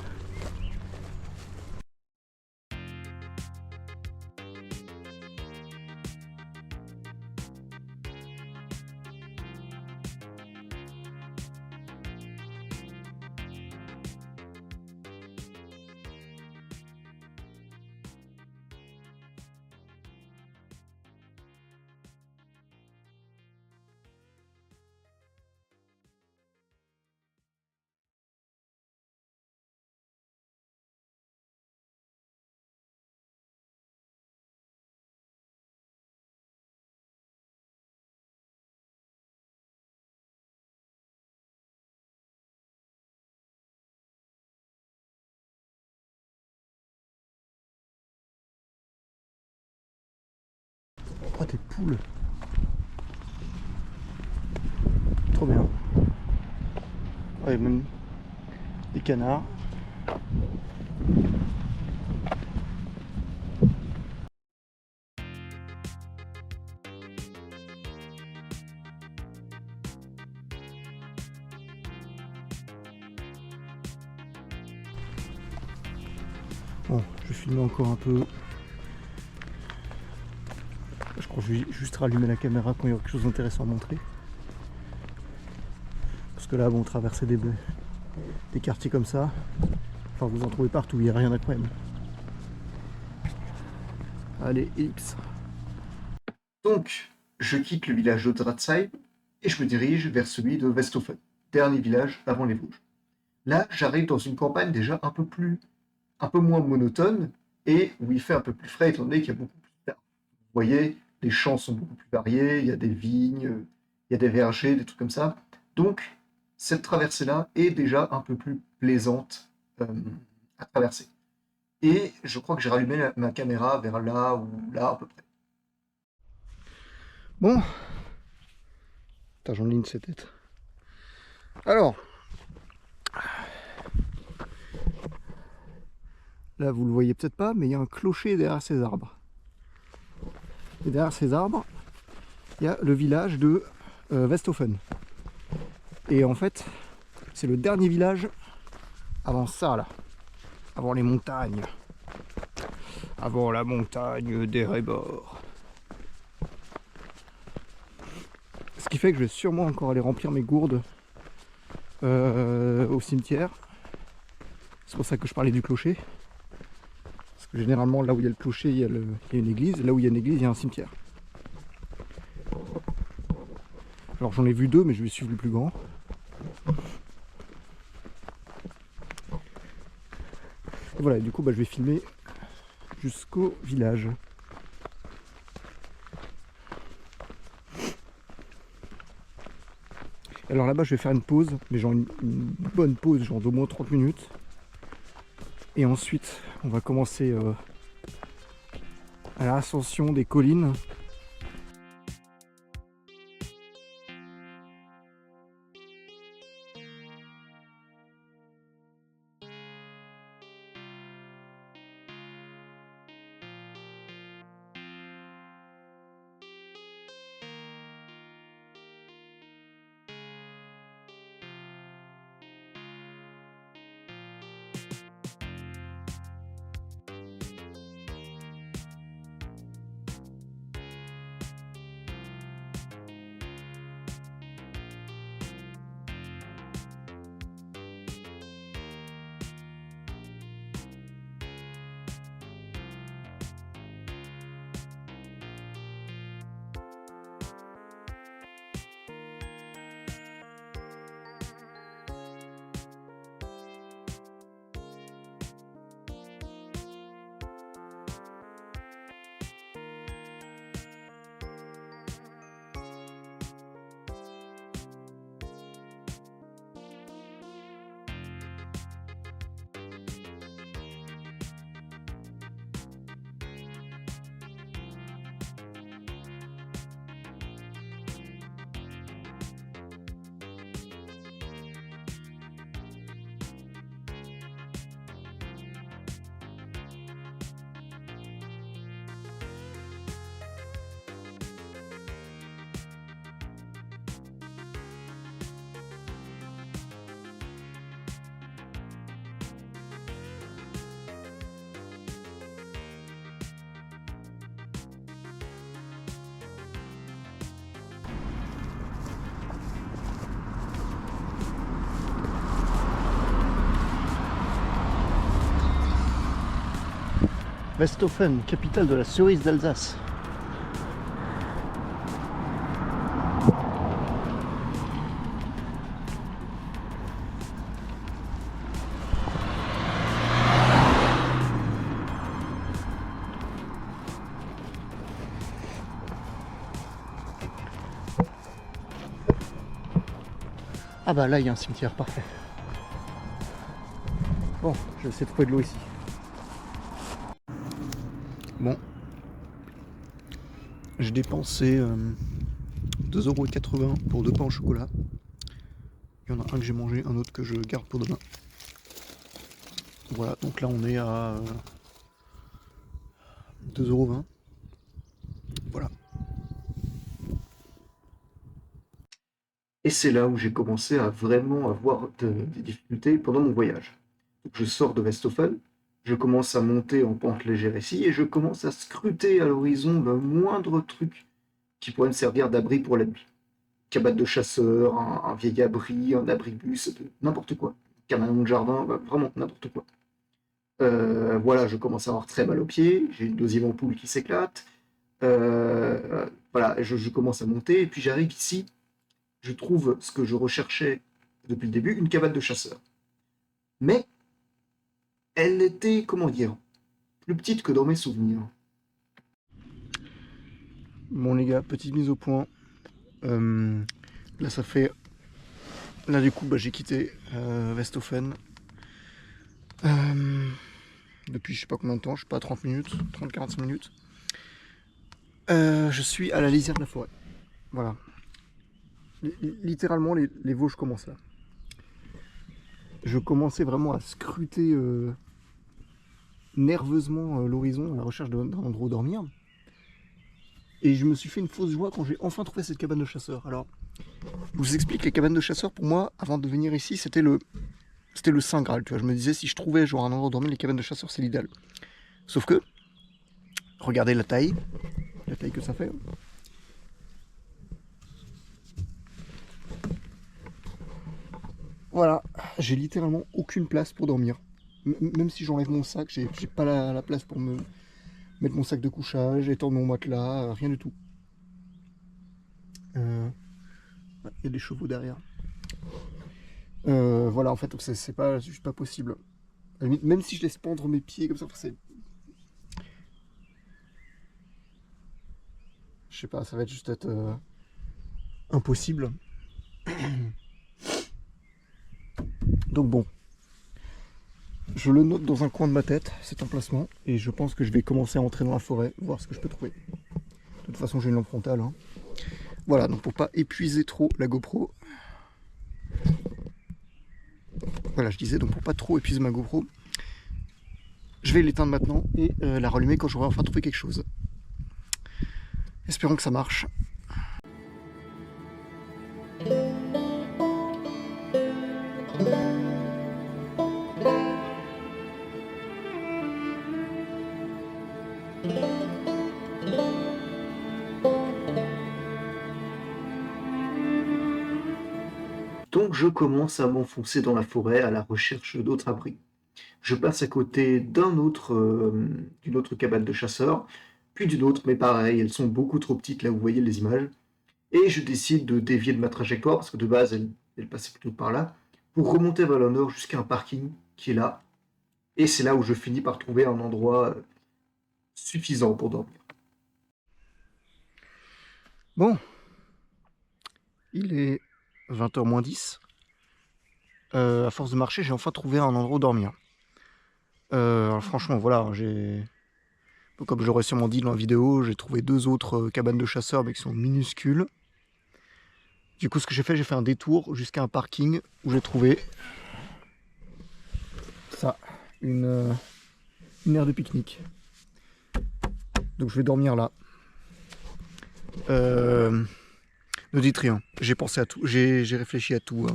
Oh des poules. Trop bien. Ouais, même des canards. Bon, je vais filmer encore un peu. Je crois que je vais juste rallumer la caméra quand il y aura quelque chose d'intéressant à montrer. Parce que là, bon, traverser des quartiers comme ça, enfin vous en trouvez partout, il n'y a rien d'incroyable. Allez, X. Donc, je quitte le village de Dratzheim et je me dirige vers celui de Westhofen, dernier village avant les Vosges. Là, j'arrive dans une campagne déjà un peu moins monotone et où il fait un peu plus frais étant donné qu'il y a beaucoup plus d'arbres. Vous voyez, les champs sont beaucoup plus variés, il y a des vignes, il y a des vergers, des trucs comme ça. Donc, cette traversée-là est déjà un peu plus plaisante à traverser. Et je crois que j'ai rallumé ma caméra vers là ou là à peu près. Bon, putain, j'enligne ses têtes. Alors, là vous le voyez peut-être pas, mais il y a un clocher derrière ces arbres. Et derrière ces arbres, il y a le village de Westhofen. Et en fait, c'est le dernier village avant ça là, avant les montagnes. Avant la montagne des Rébors. Ce qui fait que je vais sûrement encore aller remplir mes gourdes au cimetière. C'est pour ça que je parlais du clocher. Parce que généralement, là où il y a le clocher, il y a une église. Là où il y a une église, il y a un cimetière. Alors j'en ai vu deux, mais je vais suivre le plus grand. Et voilà, du coup, je vais filmer jusqu'au village. Alors là-bas, je vais faire une pause, mais genre une bonne pause, genre d'au moins 30 minutes. Et ensuite, on va commencer à l'ascension des collines. Westhofen, capitale de la cerise d'Alsace. Ah bah là il y a un cimetière, parfait. Bon, je vais essayer de trouver de l'eau ici. Bon, j'ai dépensé 2,80 € pour 2 pains au chocolat. Il y en a un que j'ai mangé, un autre que je garde pour demain. Voilà, donc là on est à 2,20 €. Voilà. Et c'est là où j'ai commencé à vraiment avoir des difficultés pendant mon voyage. Donc je sors de Westhofen, je commence à monter en pente légère ici et je commence à scruter à l'horizon le moindre truc qui pourrait me servir d'abri pour la nuit. Cabane de chasseur, un vieil abri, un abribus, n'importe quoi. Camanon de jardin, vraiment n'importe quoi. Voilà, je commence à avoir très mal aux pieds, j'ai une deuxième ampoule qui s'éclate. Voilà, je commence à monter et puis j'arrive ici, je trouve ce que je recherchais depuis le début, une cabane de chasseur. Mais elle était, comment dire, plus petite que dans mes souvenirs. Bon les gars, petite mise au point. Là ça fait... Là du coup j'ai quitté Westhofen. depuis je sais pas combien de temps, je sais pas, 30 minutes, 30-45 minutes. Je suis à la lisière de la forêt. Voilà. Littéralement, les Vosges commencent là. Je commençais vraiment à scruter nerveusement l'horizon à la recherche d'un endroit où dormir. Et je me suis fait une fausse joie quand j'ai enfin trouvé cette cabane de chasseur. Alors, je vous explique, les cabanes de chasseurs, pour moi, avant de venir ici, c'était le Saint Graal. Tu vois, je me disais, si je trouvais genre un endroit où dormir, les cabanes de chasseurs, c'est l'idéal. Sauf que, regardez la taille que ça fait. Voilà, j'ai littéralement aucune place pour dormir. Même si j'enlève mon sac, j'ai pas la place pour me mettre mon sac de couchage, étendre mon matelas, rien du tout. Il y a des chevaux derrière. Voilà, en fait, c'est pas, juste pas possible. À la limite, même si je laisse pendre mes pieds comme ça, c'est... Je sais pas, ça va juste être impossible. Donc bon, je le note dans un coin de ma tête, cet emplacement, et je pense que je vais commencer à entrer dans la forêt, voir ce que je peux trouver. De toute façon, j'ai une lampe frontale. Hein. Voilà, donc pour pas épuiser trop la GoPro, voilà, je disais, donc pour pas trop épuiser ma GoPro, je vais l'éteindre maintenant et la rallumer quand j'aurai enfin trouvé quelque chose. Espérons que ça marche. Donc je commence à m'enfoncer dans la forêt à la recherche d'autres abris. Je passe à côté d'une autre cabane de chasseurs, puis d'une autre, mais pareil, elles sont beaucoup trop petites là où vous voyez les images. Et je décide de dévier de ma trajectoire, parce que de base elle passait plutôt par là, pour remonter vers le nord jusqu'à un parking qui est là. Et c'est là où je finis par trouver un endroit suffisant pour dormir. Bon, il est 20h moins 10. À force de marcher, j'ai enfin trouvé un endroit où dormir. Alors franchement, voilà, comme j'aurais sûrement dit dans la vidéo, j'ai trouvé 2 autres cabanes de chasseurs, mais qui sont minuscules. Du coup, ce que j'ai fait un détour jusqu'à un parking où j'ai trouvé ça, une aire de pique-nique. Donc je vais dormir là. Ne dites rien, j'ai pensé à tout, j'ai réfléchi à tout.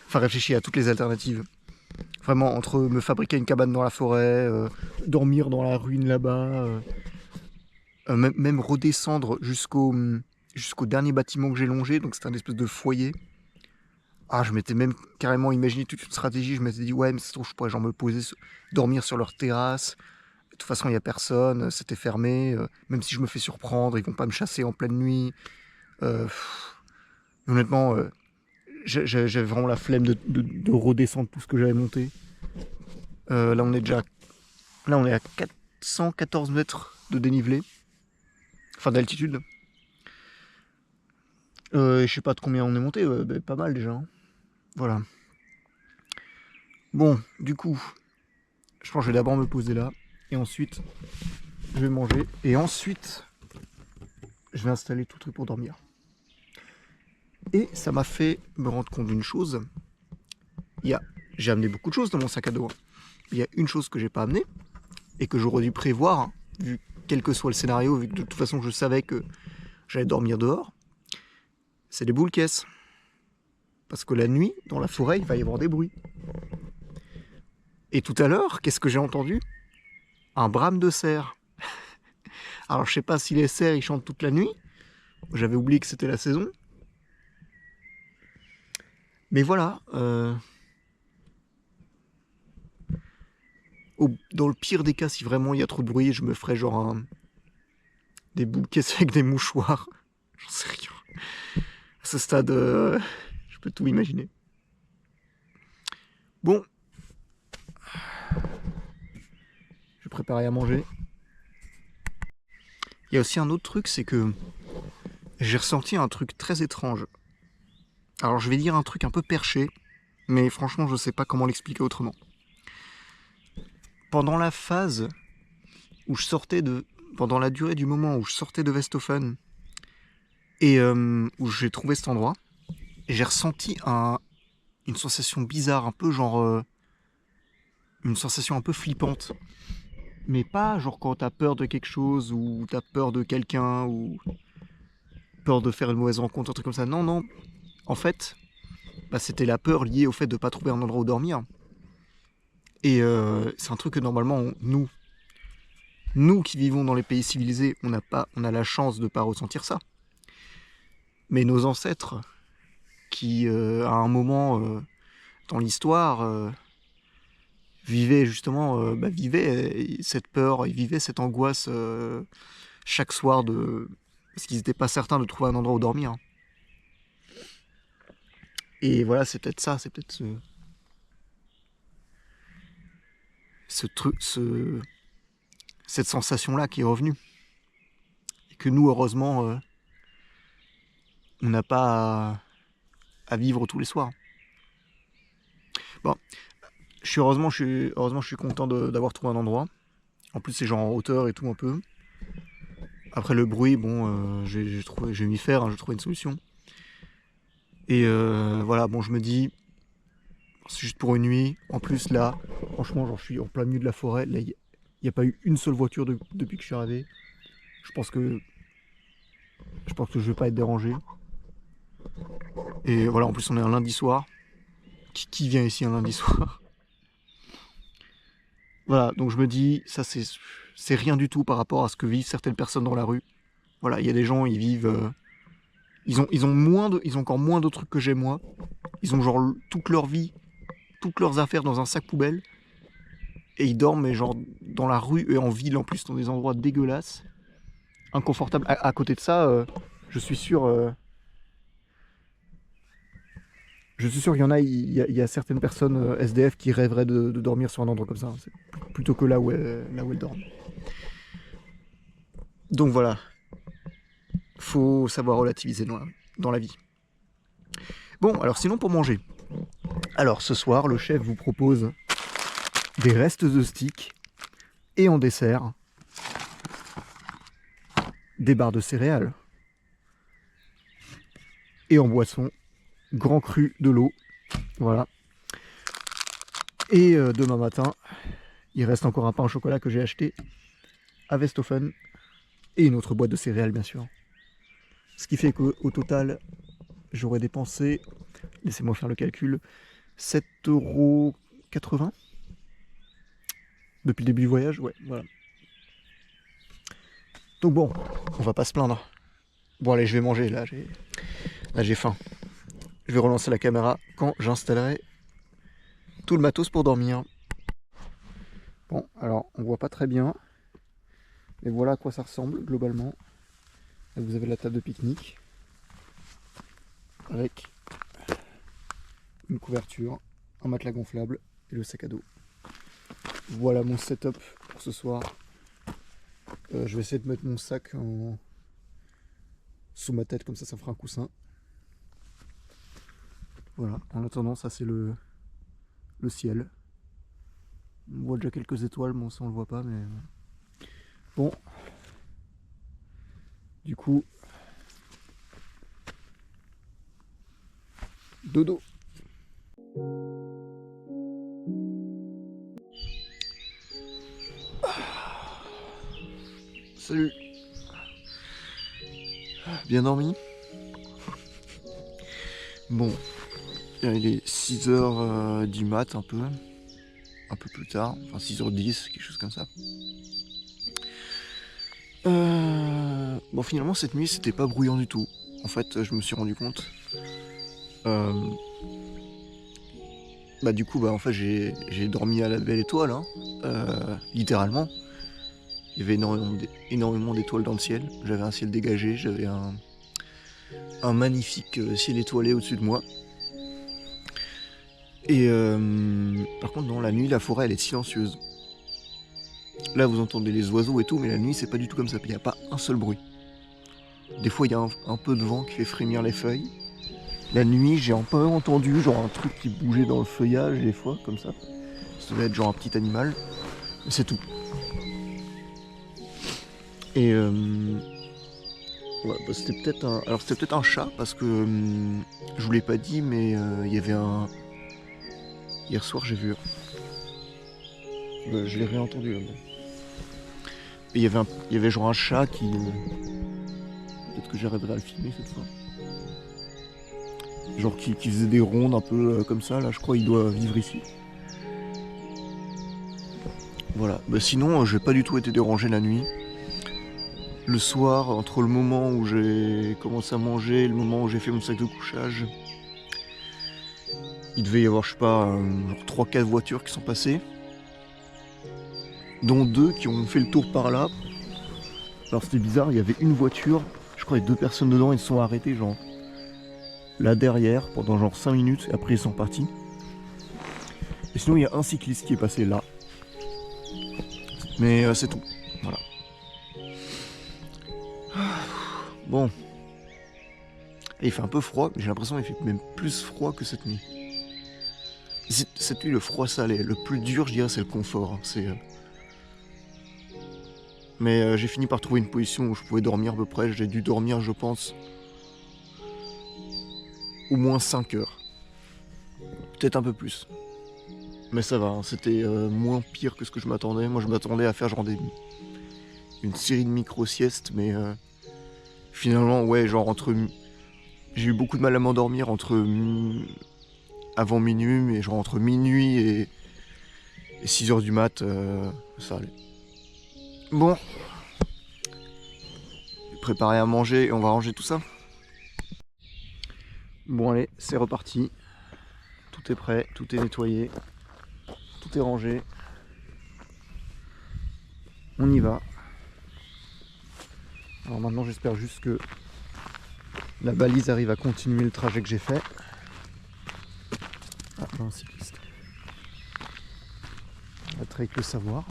Enfin, réfléchi à toutes les alternatives. Vraiment, entre me fabriquer une cabane dans la forêt, dormir dans la ruine là-bas, même redescendre jusqu'au dernier bâtiment que j'ai longé, donc c'est un espèce de foyer. Ah, je m'étais même carrément imaginé toute une stratégie, je m'étais dit, ouais, mais c'est trop, je pourrais genre me poser, dormir sur leur terrasse. De toute façon, il n'y a personne, c'était fermé. Même si je me fais surprendre, ils vont pas me chasser en pleine nuit. Honnêtement, j'avais vraiment la flemme de redescendre tout ce que j'avais monté. Là, on est à 414 mètres de dénivelé. Enfin, d'altitude. Je sais pas de combien on est monté, pas mal déjà. Hein. Voilà. Bon, du coup, je pense que je vais d'abord me poser là. Et ensuite, je vais manger. Et ensuite, je vais installer tout le truc pour dormir. Et ça m'a fait me rendre compte d'une chose. J'ai amené beaucoup de choses dans mon sac à dos. Il y a une chose que j'ai pas amené et que j'aurais dû prévoir, hein, vu quel que soit le scénario, vu que de toute façon je savais que j'allais dormir dehors. C'est des boules caisses. Parce que la nuit, dans la forêt, il va y avoir des bruits. Et tout à l'heure, qu'est-ce que j'ai entendu? Un brame de cerf. Alors je sais pas si les cerfs ils chantent toute la nuit. J'avais oublié que c'était la saison. Mais voilà. Dans le pire des cas, si vraiment il y a trop de bruit, je me ferai genre des boules caisses avec des mouchoirs. J'en sais rien. À ce stade, je peux tout imaginer. Bon. Je vais préparer à manger. Il y a aussi un autre truc, c'est que j'ai ressenti un truc très étrange. Alors je vais dire un truc un peu perché, mais franchement je sais pas comment l'expliquer autrement. pendant la phase où je sortais de... Pendant la durée du moment où je sortais de Westhofen et où j'ai trouvé cet endroit, j'ai ressenti une sensation bizarre, un peu genre... une sensation un peu flippante. Mais pas genre quand t'as peur de quelque chose, ou t'as peur de quelqu'un, ou peur de faire une mauvaise rencontre, un truc comme ça. Non, non. En fait, bah, c'était la peur liée au fait de pas trouver un endroit où dormir. Et c'est un truc que normalement, nous qui vivons dans les pays civilisés, on a la chance de pas ressentir ça. Mais nos ancêtres, qui à un moment dans l'histoire vivaient justement, vivaient cette peur, ils vivaient cette angoisse chaque soir parce qu'ils n'étaient pas certains de trouver un endroit où dormir. Et voilà, c'est peut-être ça, c'est peut-être cette sensation-là qui est revenue. Et que nous, heureusement, on n'a pas à vivre tous les soirs. Bon, heureusement, je suis content d'avoir trouvé un endroit. En plus, c'est genre en hauteur et tout un peu. Après le bruit, bon, je vais m'y faire, hein, j'ai trouvé une solution. Et voilà, bon, je me dis, c'est juste pour une nuit. En plus, là, franchement, genre, je suis en plein milieu de la forêt. Là, il n'y a pas eu une seule voiture depuis que je suis arrivé. Je pense que je vais pas être dérangé. Et voilà, en plus, on est un lundi soir. Qui vient ici un lundi soir? Voilà, donc je me dis, ça c'est rien du tout par rapport à ce que vivent certaines personnes dans la rue. Voilà, il y a des gens, ils vivent... ils ont encore moins de trucs que j'ai moi. Ils ont genre toute leur vie, toutes leurs affaires dans un sac poubelle. Et ils dorment, mais genre dans la rue et en ville en plus, dans des endroits dégueulasses, inconfortables. À côté de ça, je suis sûr... je suis sûr qu'il il y a certaines personnes SDF qui rêveraient de dormir sur un endroit comme ça, plutôt que là où elles dorment. Donc voilà, faut savoir relativiser dans la vie. Bon, alors sinon pour manger. Alors ce soir, le chef vous propose des restes de steak et en dessert, des barres de céréales. Et en boisson, grand cru de l'eau. Voilà. Et demain matin, il reste encore un pain au chocolat que j'ai acheté à Westhofen. Et une autre boîte de céréales, bien sûr. Ce qui fait qu'au total, j'aurais dépensé, laissez-moi faire le calcul, 7,80 € depuis le début du voyage. Ouais, voilà. Donc bon, on va pas se plaindre. Bon allez, je vais manger, là j'ai faim. Je vais relancer la caméra quand j'installerai tout le matos pour dormir. Bon, alors on voit pas très bien. Et voilà à quoi ça ressemble globalement. Là, vous avez la table de pique-nique avec une couverture, un matelas gonflable et le sac à dos. Voilà mon setup pour ce soir. Je vais essayer de mettre mon sac sous ma tête, comme ça fera un coussin. Voilà, en attendant, ça c'est le ciel. On voit déjà quelques étoiles, bon ça on le voit pas, mais bon. Du coup, dodo. Salut. Bien dormi? Bon, il est 6h du mat un peu plus tard, enfin 6h10, quelque chose comme ça. Bon, finalement cette nuit c'était pas bruyant du tout. En fait, je me suis rendu compte. Du coup, en fait j'ai dormi à la belle étoile, hein, littéralement. Il y avait énormément d'étoiles dans le ciel. J'avais un ciel dégagé, j'avais un magnifique ciel étoilé au-dessus de moi. Et par contre, dans la nuit, la forêt elle est silencieuse. Là, vous entendez les oiseaux et tout, mais la nuit, c'est pas du tout comme ça. Il n'y a pas un seul bruit. Des fois, il y a un peu de vent qui fait frémir les feuilles. La nuit, j'ai un peu entendu genre un truc qui bougeait dans le feuillage, des fois, comme ça. Ça devait être genre un petit animal. C'est tout. Et ouais, bah c'était peut-être un. Alors c'était peut-être un chat parce que je vous l'ai pas dit, mais il y avait un. Hier soir j'ai vu. Je l'ai réentendu là. Et il y avait genre un chat qui. Peut-être que j'arriverai à le filmer cette fois. Genre qui faisait des rondes un peu comme ça, là je crois il doit vivre ici. Voilà, bah sinon j'ai pas du tout été dérangé la nuit. Le soir, entre le moment où j'ai commencé à manger et le moment où j'ai fait mon sac de couchage, il devait y avoir, je sais pas, genre 3-4 voitures qui sont passées, dont 2 qui ont fait le tour par là. Alors c'était bizarre, il y avait une voiture, je crois il y a 2 personnes dedans, ils se sont arrêtés genre là derrière pendant genre 5 minutes et après ils sont partis. Et sinon il y a un cycliste qui est passé là. Mais c'est tout, voilà. Bon. Et il fait un peu froid, mais j'ai l'impression qu'il fait même plus froid que cette nuit. Cette nuit, le froid ça allait. Le plus dur, je dirais, c'est le confort. Hein. Mais j'ai fini par trouver une position où je pouvais dormir à peu près. J'ai dû dormir, je pense, au moins 5 heures. Peut-être un peu plus. Mais ça va, hein. C'était moins pire que ce que je m'attendais. Moi, je m'attendais à faire genre une série de micro-siestes, mais finalement, ouais, genre entre... J'ai eu beaucoup de mal à m'endormir avant minuit, mais genre entre minuit et 6 heures du mat, ça allait. Bon, préparer à manger et on va ranger tout ça. Bon allez, c'est reparti. Tout est prêt, tout est nettoyé, tout est rangé. On y va. Alors maintenant j'espère juste que la balise arrive à continuer le trajet que j'ai fait. Ah, un cycliste. On va être avec le savoir.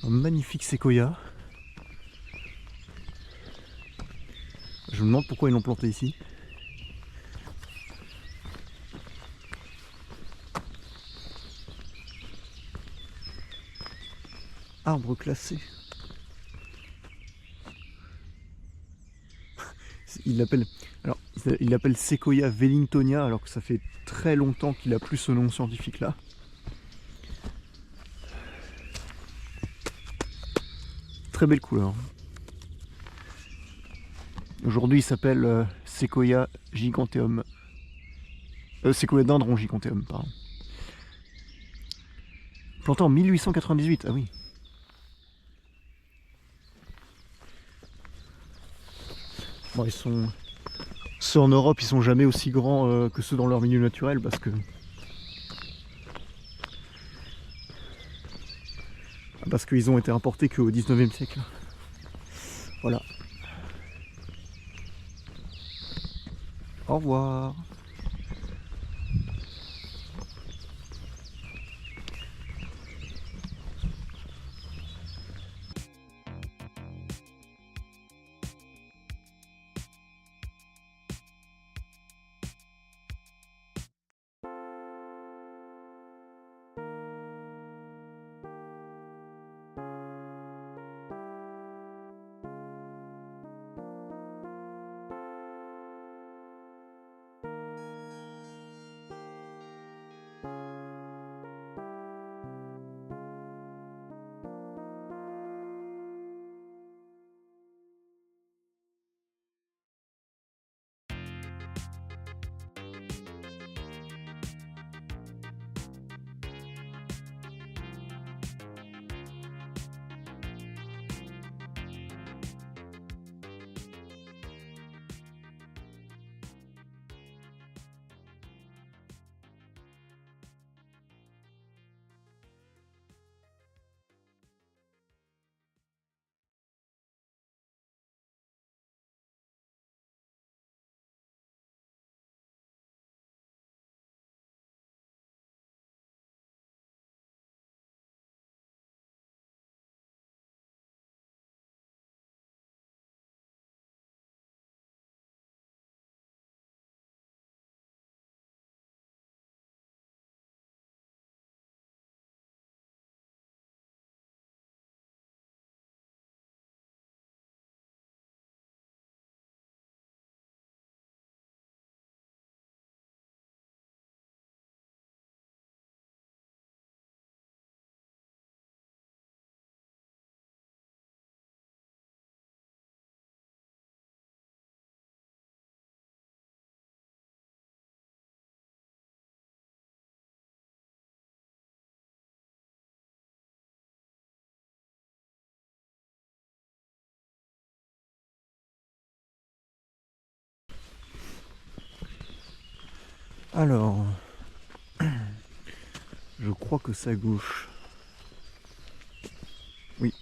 Un magnifique séquoia. Je me demande pourquoi ils l'ont planté ici. Arbre classé. Il l'appelle Sequoia wellingtonia alors que ça fait très longtemps qu'il a plus ce nom scientifique là. Très belle couleur. Aujourd'hui il s'appelle Sequoia giganteum. Sequoia dendron giganteum, pardon. Planté en 1898, ah oui. Bon, ceux en Europe, ils sont jamais aussi grands que ceux dans leur milieu naturel parce qu'ils ont été importés qu'au 19e siècle. Voilà. Au revoir. Alors, je crois que c'est à gauche. Oui.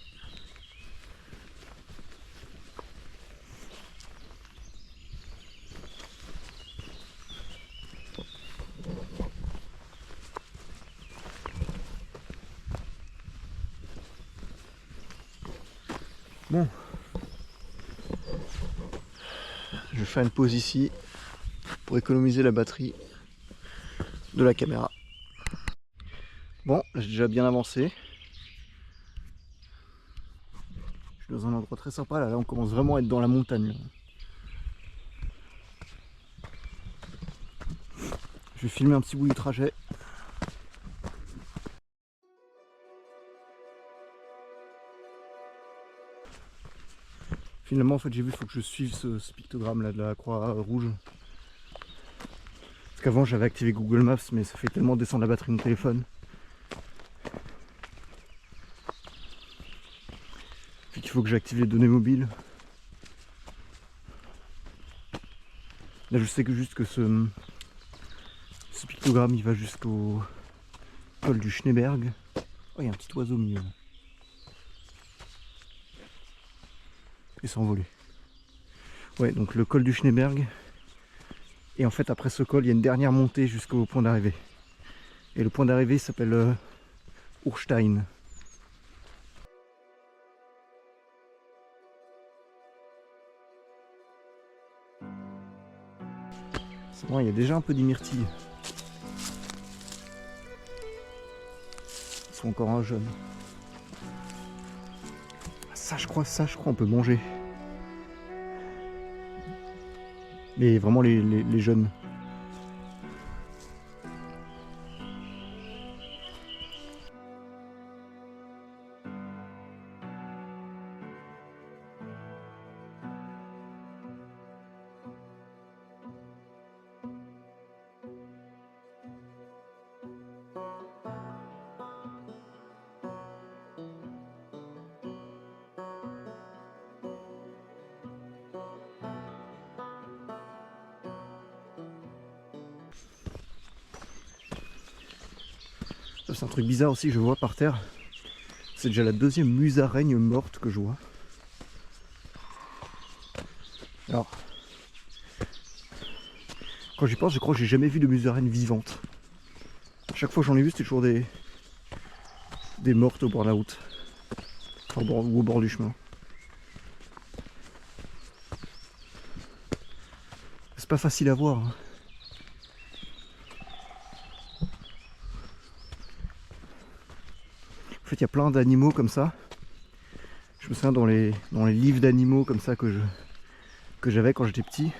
Bon. Je vais faire une pause ici pour économiser la batterie de la caméra. Bon, j'ai déjà bien avancé. Je suis dans un endroit très sympa, là on commence vraiment à être dans la montagne. Là. Je vais filmer un petit bout du trajet. Finalement, en fait, j'ai vu, il faut que je suive ce pictogramme là de la croix rouge. Parce qu'avant, j'avais activé Google Maps, mais ça fait tellement descendre la batterie de mon téléphone. Puis qu'il faut que j'active les données mobiles. Là, je sais que juste que ce pictogramme, il va jusqu'au col du Schneeberg. Oh, il y a un petit oiseau au milieu. Et s'envoler. Ouais, donc le col du Schneeberg. Et en fait, après ce col, il y a une dernière montée jusqu'au point d'arrivée. Et le point d'arrivée s'appelle Urstein. C'est bon, il y a déjà un peu des myrtilles. Ils sont encore un jeune. Ça, je crois, on peut manger. Mais vraiment les jeunes. C'est un truc bizarre aussi que je vois par terre. C'est déjà la deuxième musaraigne morte que je vois. Alors, quand j'y pense, je crois que j'ai jamais vu de musaraigne vivante. À chaque fois que j'en ai vu, c'était toujours des mortes au bord de la route. Enfin, ou au bord du chemin. C'est pas facile à voir. Hein. En fait, il y a plein d'animaux comme ça. Je me souviens dans les livres d'animaux comme ça que j'avais quand j'étais petit.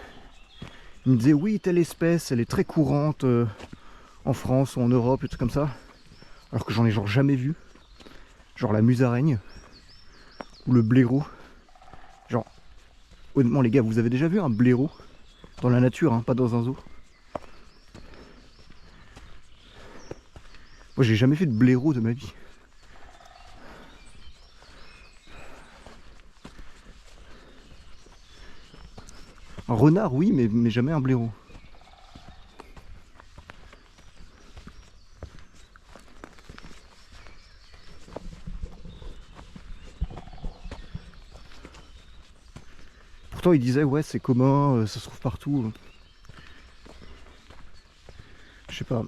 Ils me disaient oui, telle espèce, elle est très courante en France ou en Europe et tout comme ça. Alors que j'en ai genre jamais vu. Genre la musaraigne ou le blaireau. Genre, honnêtement les gars, vous avez déjà vu un blaireau dans la nature, hein, pas dans un zoo? Moi j'ai jamais vu de blaireau de ma vie. Un renard oui, mais jamais un blaireau. Pourtant il disait ouais c'est commun, ça se trouve partout. Je sais pas.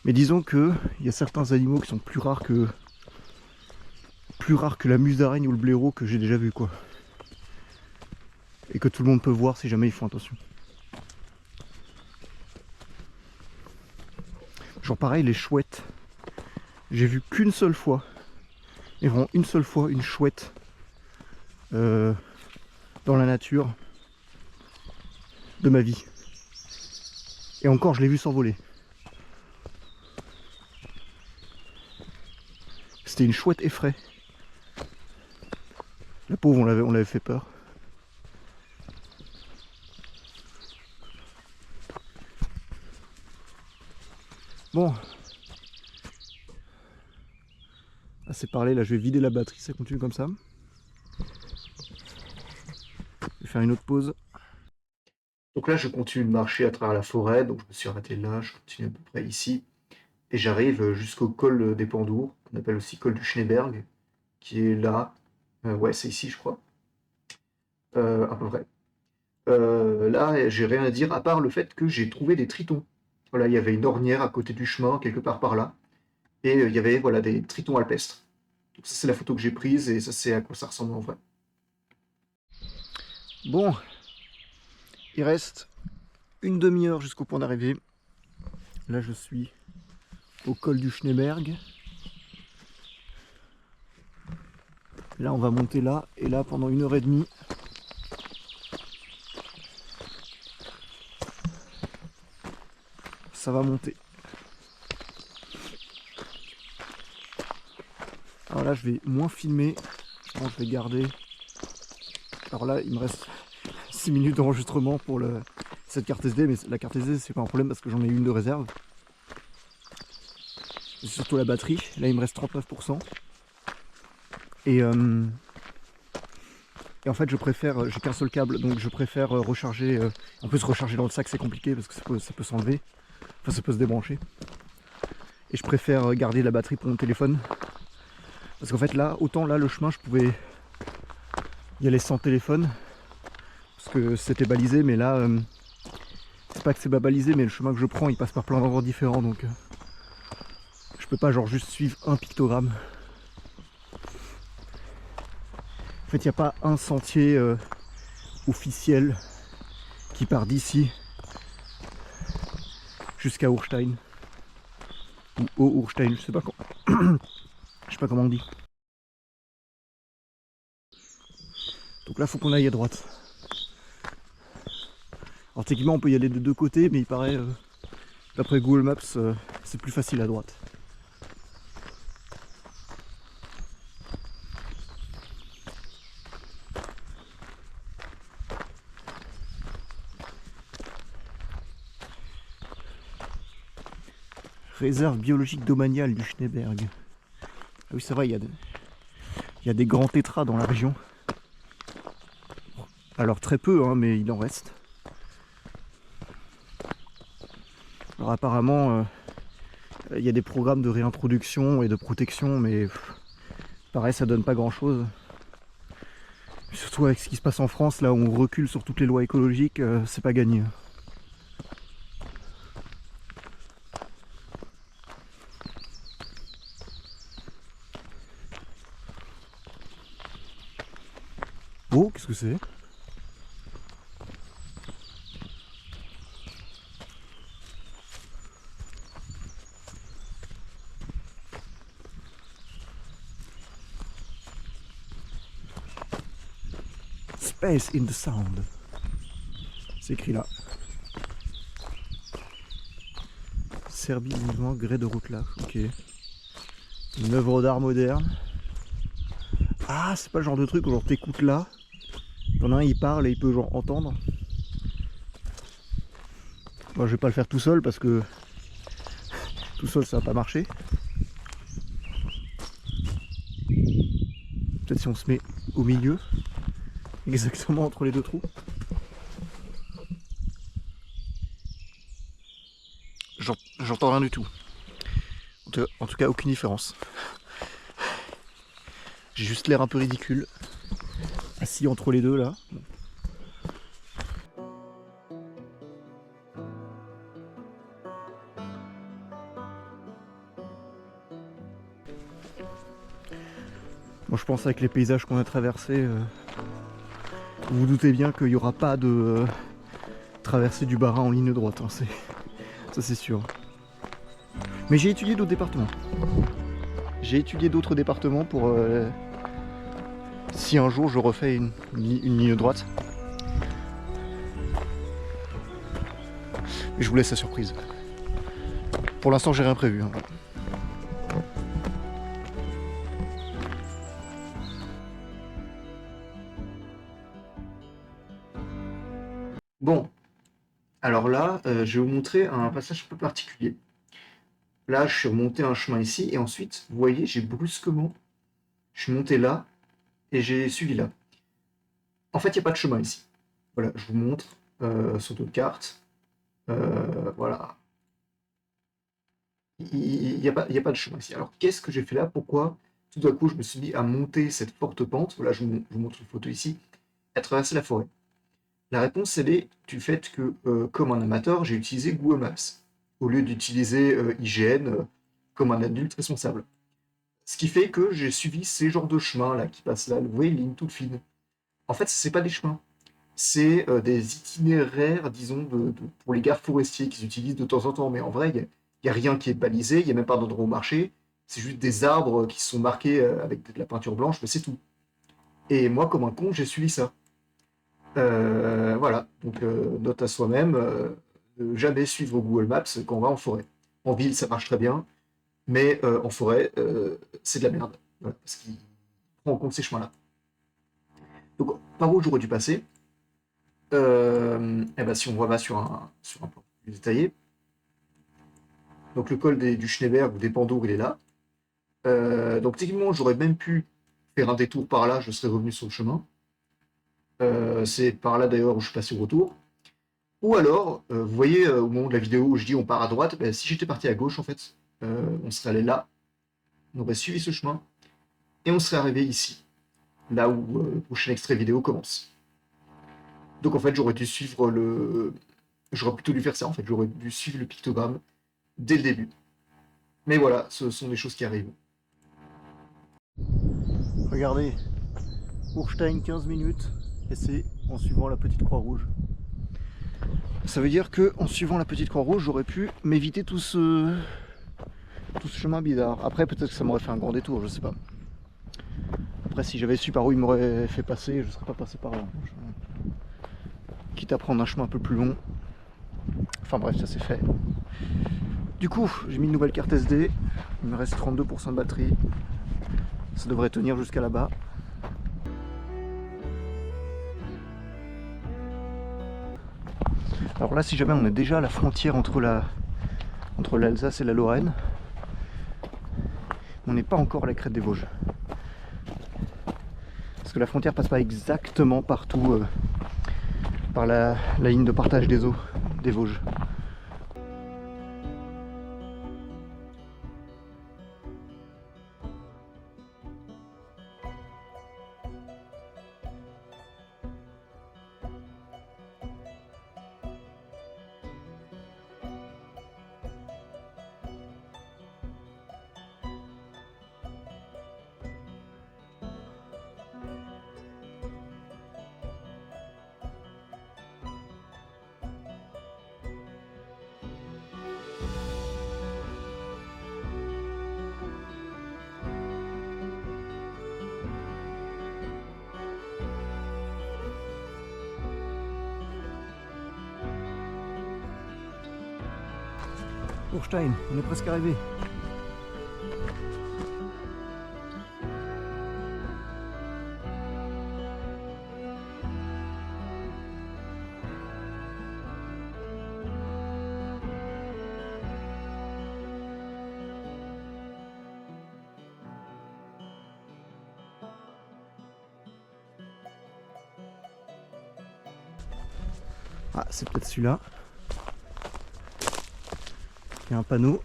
Mais disons que il y a certains animaux qui sont plus rares que la musaraigne ou le blaireau que j'ai déjà vu quoi. Et que tout le monde peut voir si jamais ils font attention. Genre pareil les chouettes. J'ai vu qu'une seule fois, et vraiment une seule fois, une chouette dans la nature de ma vie. Et encore je l'ai vu s'envoler. C'était une chouette effraie. La pauvre, on l'avait fait peur. Bon. Assez parlé, là je vais vider la batterie, ça continue comme ça. Je vais faire une autre pause. Donc là je continue de marcher à travers la forêt, donc je me suis arrêté là, je continue à peu près ici. Et j'arrive jusqu'au col des Pendours, qu'on appelle aussi col du Schneeberg, qui est là. Ouais, c'est ici je crois. À peu près. Là, j'ai rien à dire, à part le fait que j'ai trouvé des tritons. Voilà, il y avait une ornière à côté du chemin, quelque part par là. Et il y avait voilà, des tritons alpestres. Donc ça c'est la photo que j'ai prise et ça c'est à quoi ça ressemble en vrai. Bon, il reste une demi-heure jusqu'au point d'arrivée. Là je suis au col du Schneeberg. Là on va monter là, et là pendant 1h30. Ça va monter. Alors là je vais moins filmer, je pense que je vais garder. Alors là il me reste 6 minutes d'enregistrement pour cette carte SD, mais la carte SD c'est pas un problème parce que j'en ai une de réserve. C'est surtout la batterie, là il me reste 39%. Et en fait je préfère, j'ai qu'un seul câble, donc je préfère recharger. En plus recharger dans le sac c'est compliqué parce que ça peut s'enlever, enfin ça peut se débrancher. Et je préfère garder la batterie pour mon téléphone. Parce qu'en fait là, autant là le chemin je pouvais y aller sans téléphone. Parce que c'était balisé, mais là, c'est pas que c'est pas balisé, mais le chemin que je prends il passe par plein d'endroits différents, donc je peux pas genre juste suivre un pictogramme. En fait il n'y a pas un sentier officiel qui part d'ici jusqu'à Urstein. Ou au Urstein, je sais pas comment. Je sais pas comment on dit. Donc là faut qu'on aille à droite. Alors techniquement on peut y aller de deux côtés, mais il paraît, d'après Google Maps, c'est plus facile à droite. Réserve biologique domaniale du Schneeberg. Ah oui c'est vrai, il y a des grands tétras dans la région. Alors très peu, hein, mais il en reste. Alors apparemment, il y a des programmes de réintroduction et de protection, mais pareil, ça donne pas grand chose. Surtout avec ce qui se passe en France, là où on recule sur toutes les lois écologiques, c'est pas gagné. Oh, qu'est-ce que c'est ? Space in the Sound. C'est écrit là. Serbie, mouvement, grès de route là. Ok. Une œuvre d'art moderne. Ah, c'est pas le genre de truc où genre t'écoutes là. T'en as un, il parle et il peut genre entendre. Moi, je vais pas le faire tout seul parce que tout seul ça va pas marcher. Peut-être si on se met au milieu, exactement entre les deux trous. J'entends rien du tout. En tout cas, aucune différence. J'ai juste l'air un peu ridicule, assis entre les deux là. Moi je pense avec les paysages qu'on a traversés, vous vous doutez bien qu'il n'y aura pas de traversée du Bas-Rhin en ligne droite, hein, ça c'est sûr. Mais j'ai étudié d'autres départements. J'ai étudié d'autres départements pour si un jour je refais une ligne droite. Mais je vous laisse la surprise. Pour l'instant j'ai rien prévu. Hein. Bon, alors là, je vais vous montrer un passage un peu particulier. Là, je suis remonté un chemin ici, et ensuite, vous voyez, j'ai brusquement, je suis monté là, et j'ai suivi là. En fait, il n'y a pas de chemin ici. Voilà, je vous montre sur d'autres cartes. Voilà, il y a pas de chemin ici. Alors, qu'est-ce que j'ai fait là? Pourquoi tout d'un coup je me suis mis à monter cette forte pente? Voilà, je vous montre une photo ici, à traverser la forêt. La réponse, elle est du fait que, comme un amateur, j'ai utilisé Google Maps, au lieu d'utiliser IGN comme un adulte responsable. Ce qui fait que j'ai suivi ces genres de chemins là qui passent là, vous voyez, une ligne toute fine. En fait, c'est pas des chemins, c'est des itinéraires, disons, pour les gardes forestiers qu'ils utilisent de temps en temps. Mais en vrai, il y a rien qui est balisé, il n'y a même pas d'endroit où marcher. C'est juste des arbres qui sont marqués avec de la peinture blanche, mais c'est tout. Et moi, comme un con, j'ai suivi ça. Voilà, donc note à soi-même, ne jamais suivre Google Maps quand on va en forêt. En ville, ça marche très bien, mais en forêt, c'est de la merde. Voilà, parce qu'il prend en compte ces chemins-là. Donc, par où j'aurais dû passer? Eh ben, si on revat sur un plan plus détaillé, donc le col du Schneeberg ou des Pandours, il est là. Donc techniquement, j'aurais même pu faire un détour par là, je serais revenu sur le chemin. C'est par là d'ailleurs où je suis passé au retour. Ou alors, vous voyez, au moment de la vidéo où je dis on part à droite, ben, si j'étais parti à gauche, en fait, on serait allé là, on aurait suivi ce chemin, et on serait arrivé ici, là où le prochain extrait vidéo commence. Donc en fait, j'aurais dû suivre le... J'aurais plutôt dû faire ça, en fait, j'aurais dû suivre le pictogramme dès le début. Mais voilà, ce sont des choses qui arrivent. Regardez, Urstein 15 minutes, et c'est en suivant la petite croix rouge. Ça veut dire que en suivant la petite croix rouge, j'aurais pu m'éviter tout ce chemin bizarre. Après, peut-être que ça m'aurait fait un grand détour, je sais pas. Après, si j'avais su par où il m'aurait fait passer, je serais pas passé par là. Quitte à prendre un chemin un peu plus long. Enfin bref, ça c'est fait. Du coup, j'ai mis une nouvelle carte SD. Il me reste 32% de batterie. Ça devrait tenir jusqu'à là-bas. Alors là, si jamais on est déjà à la frontière entre l'Alsace et la Lorraine, on n'est pas encore à la crête des Vosges. Parce que la frontière passe pas exactement partout par la ligne de partage des eaux des Vosges. Urstein, on est presque arrivé. Ah, c'est peut-être celui-là. Il y a un panneau.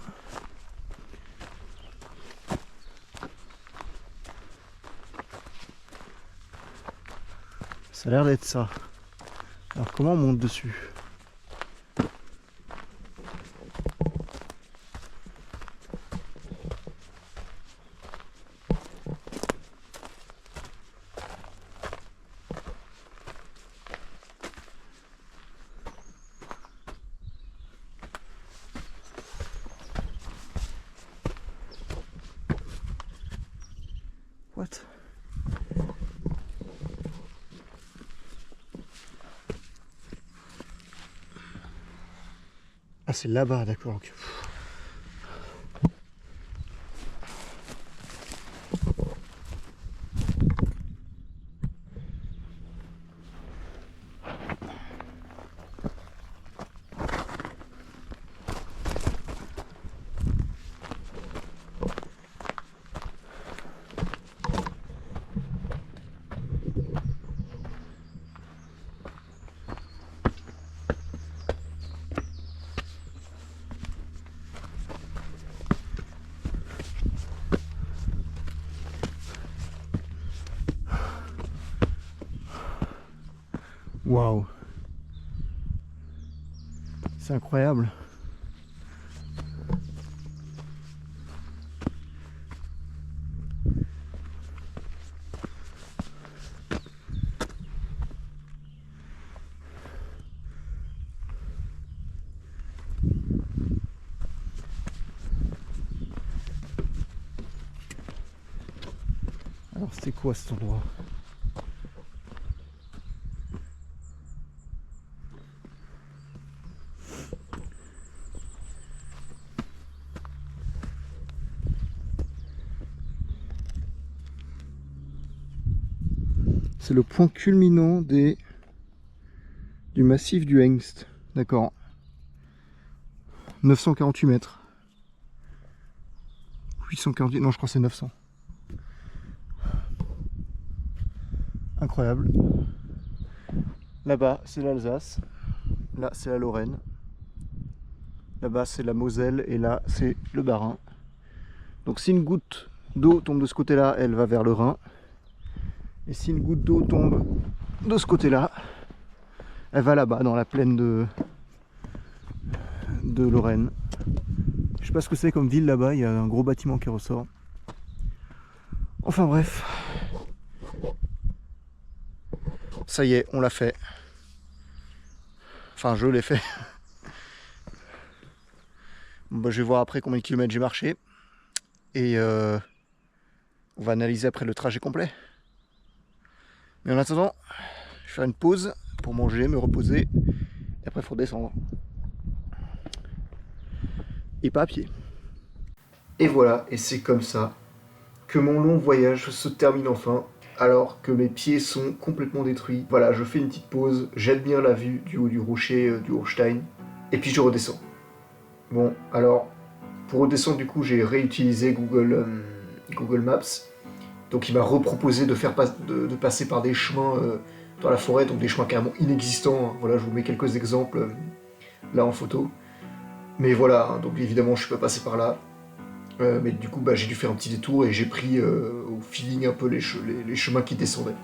Ça a l'air d'être ça. Alors comment on monte dessus? What? Ah, c'est là-bas, d'accord. Okay. Waouh! C'est incroyable. Alors c'était quoi cet endroit? C'est le point culminant du massif du Hengst. D'accord. 948 mètres. 848, non je crois que c'est 900. Incroyable. Là-bas c'est l'Alsace. Là c'est la Lorraine. Là-bas c'est la Moselle et là c'est le Bas-Rhin. Donc si une goutte d'eau tombe de ce côté-là, elle va vers le Rhin. Et si une goutte d'eau tombe de ce côté-là, elle va là-bas, dans la plaine de Lorraine. Je sais pas ce que c'est comme ville là-bas, il y a un gros bâtiment qui ressort. Enfin bref. Ça y est, on l'a fait. Enfin, je l'ai fait. Bon, bah, je vais voir après combien de kilomètres j'ai marché. Et on va analyser après le trajet complet. Mais en attendant, je vais faire une pause pour manger, me reposer. Et après, il faut descendre. Et pas à pied. Et voilà, et c'est comme ça que mon long voyage se termine enfin, alors que mes pieds sont complètement détruits. Voilà, je fais une petite pause, j'admire la vue du haut du rocher du Hochstein, et puis je redescends. Bon, alors, pour redescendre du coup, j'ai réutilisé Google Maps. Donc il m'a reproposé de passer par des chemins dans la forêt, donc des chemins carrément inexistants. Voilà, je vous mets quelques exemples là en photo. Mais voilà, donc évidemment je suis pas passé par là. Mais du coup j'ai dû faire un petit détour et j'ai pris au feeling un peu les chemins qui descendaient.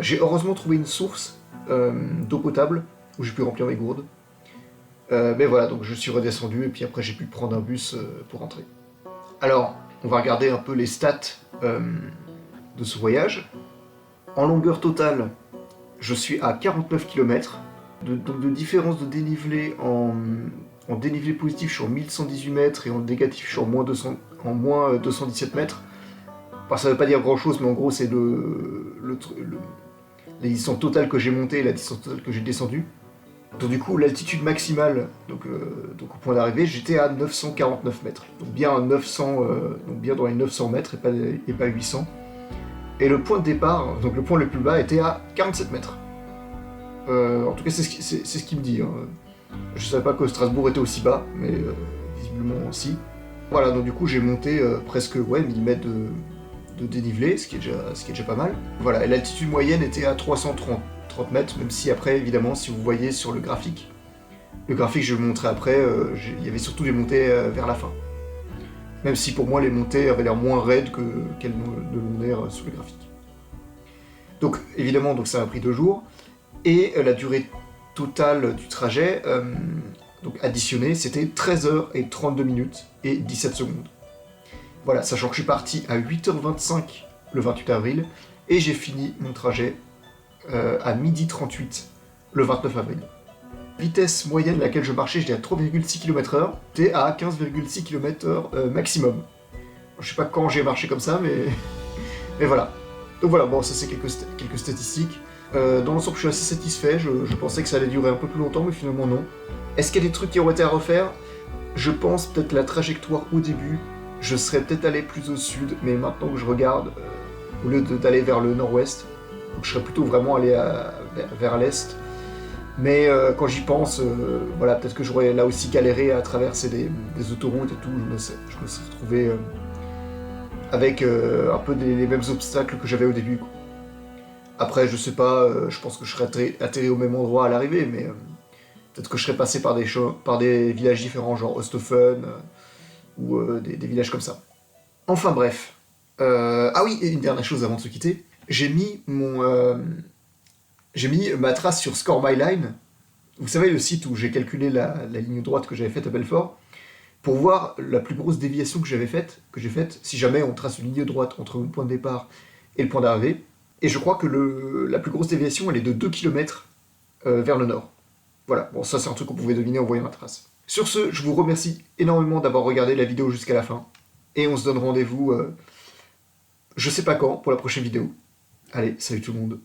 J'ai heureusement trouvé une source d'eau potable où j'ai pu remplir mes gourdes. Mais voilà, donc je suis redescendu et puis après j'ai pu prendre un bus pour rentrer. Alors, on va regarder un peu les stats de ce voyage. En longueur totale, je suis à 49 km. Donc de différence de dénivelé en dénivelé positif, je suis en 1118 mètres et en négatif, je suis en moins 217 mètres. Enfin, ça ne veut pas dire grand chose, mais en gros, c'est la distance totale que j'ai montée et la distance totale que j'ai descendue. Donc du coup, l'altitude maximale, donc au point d'arrivée, j'étais à 949 mètres. Donc bien à 900, donc bien dans les 900 mètres et pas 800. Et le point de départ, donc le point le plus bas, était à 47 mètres. En tout cas, c'est ce qu'il me dit. Hein. Je savais pas que Strasbourg était aussi bas, mais visiblement aussi. Voilà, donc du coup, j'ai monté presque 1000 mètres de dénivelé, ce qui est déjà pas mal. Voilà, et l'altitude moyenne était à 330 mètres, même si après, évidemment, si vous voyez sur le graphique je vais vous montrer après, il y avait surtout des montées vers la fin. Même si pour moi, les montées avaient l'air moins raides qu'elles ne l'ont l'air sur le graphique. Donc, évidemment, donc ça a pris 2 jours. Et la durée totale du trajet, donc additionnée, c'était 13h32 minutes et 17 secondes. Voilà, sachant que je suis parti à 8h25 le 28 avril, et j'ai fini mon trajet à 12h38 le 29 avril. Vitesse moyenne à laquelle je marchais, j'étais à 3,6 km/h, j'étais à 15,6 km/h maximum. Je sais pas quand j'ai marché comme ça, mais voilà. Donc voilà, bon, ça c'est quelques statistiques. Dans l'ensemble, je suis assez satisfait. Je pensais que ça allait durer un peu plus longtemps, mais finalement non. Est-ce qu'il y a des trucs qui auraient été à refaire? Je pense peut-être la trajectoire au début. Je serais peut-être allé plus au sud, mais maintenant que je regarde, au lieu d'aller vers le nord-ouest, donc je serais plutôt vraiment allé vers l'est. Mais quand j'y pense, voilà, peut-être que j'aurais là aussi galéré à traverser des autoroutes et tout. Je me serais retrouvé avec un peu les mêmes obstacles que j'avais au début, quoi. Après, je sais pas, je pense que je serais atterri au même endroit à l'arrivée, mais peut-être que je serais passé par des villages différents, genre Osthofen, ou des villages comme ça. Enfin bref. Ah oui, et une dernière chose avant de se quitter. J'ai mis j'ai mis ma trace sur Score My Line. Vous savez, le site où j'ai calculé la ligne droite que j'avais faite à Belfort, pour voir la plus grosse déviation que j'ai faite, si jamais on trace une ligne droite entre le point de départ et le point d'arrivée. Et je crois que la plus grosse déviation, elle est de 2 km vers le nord. Voilà, bon, ça c'est un truc qu'on pouvait deviner en voyant ma trace. Sur ce, je vous remercie énormément d'avoir regardé la vidéo jusqu'à la fin. Et on se donne rendez-vous, je sais pas quand, pour la prochaine vidéo. Allez, salut tout le monde.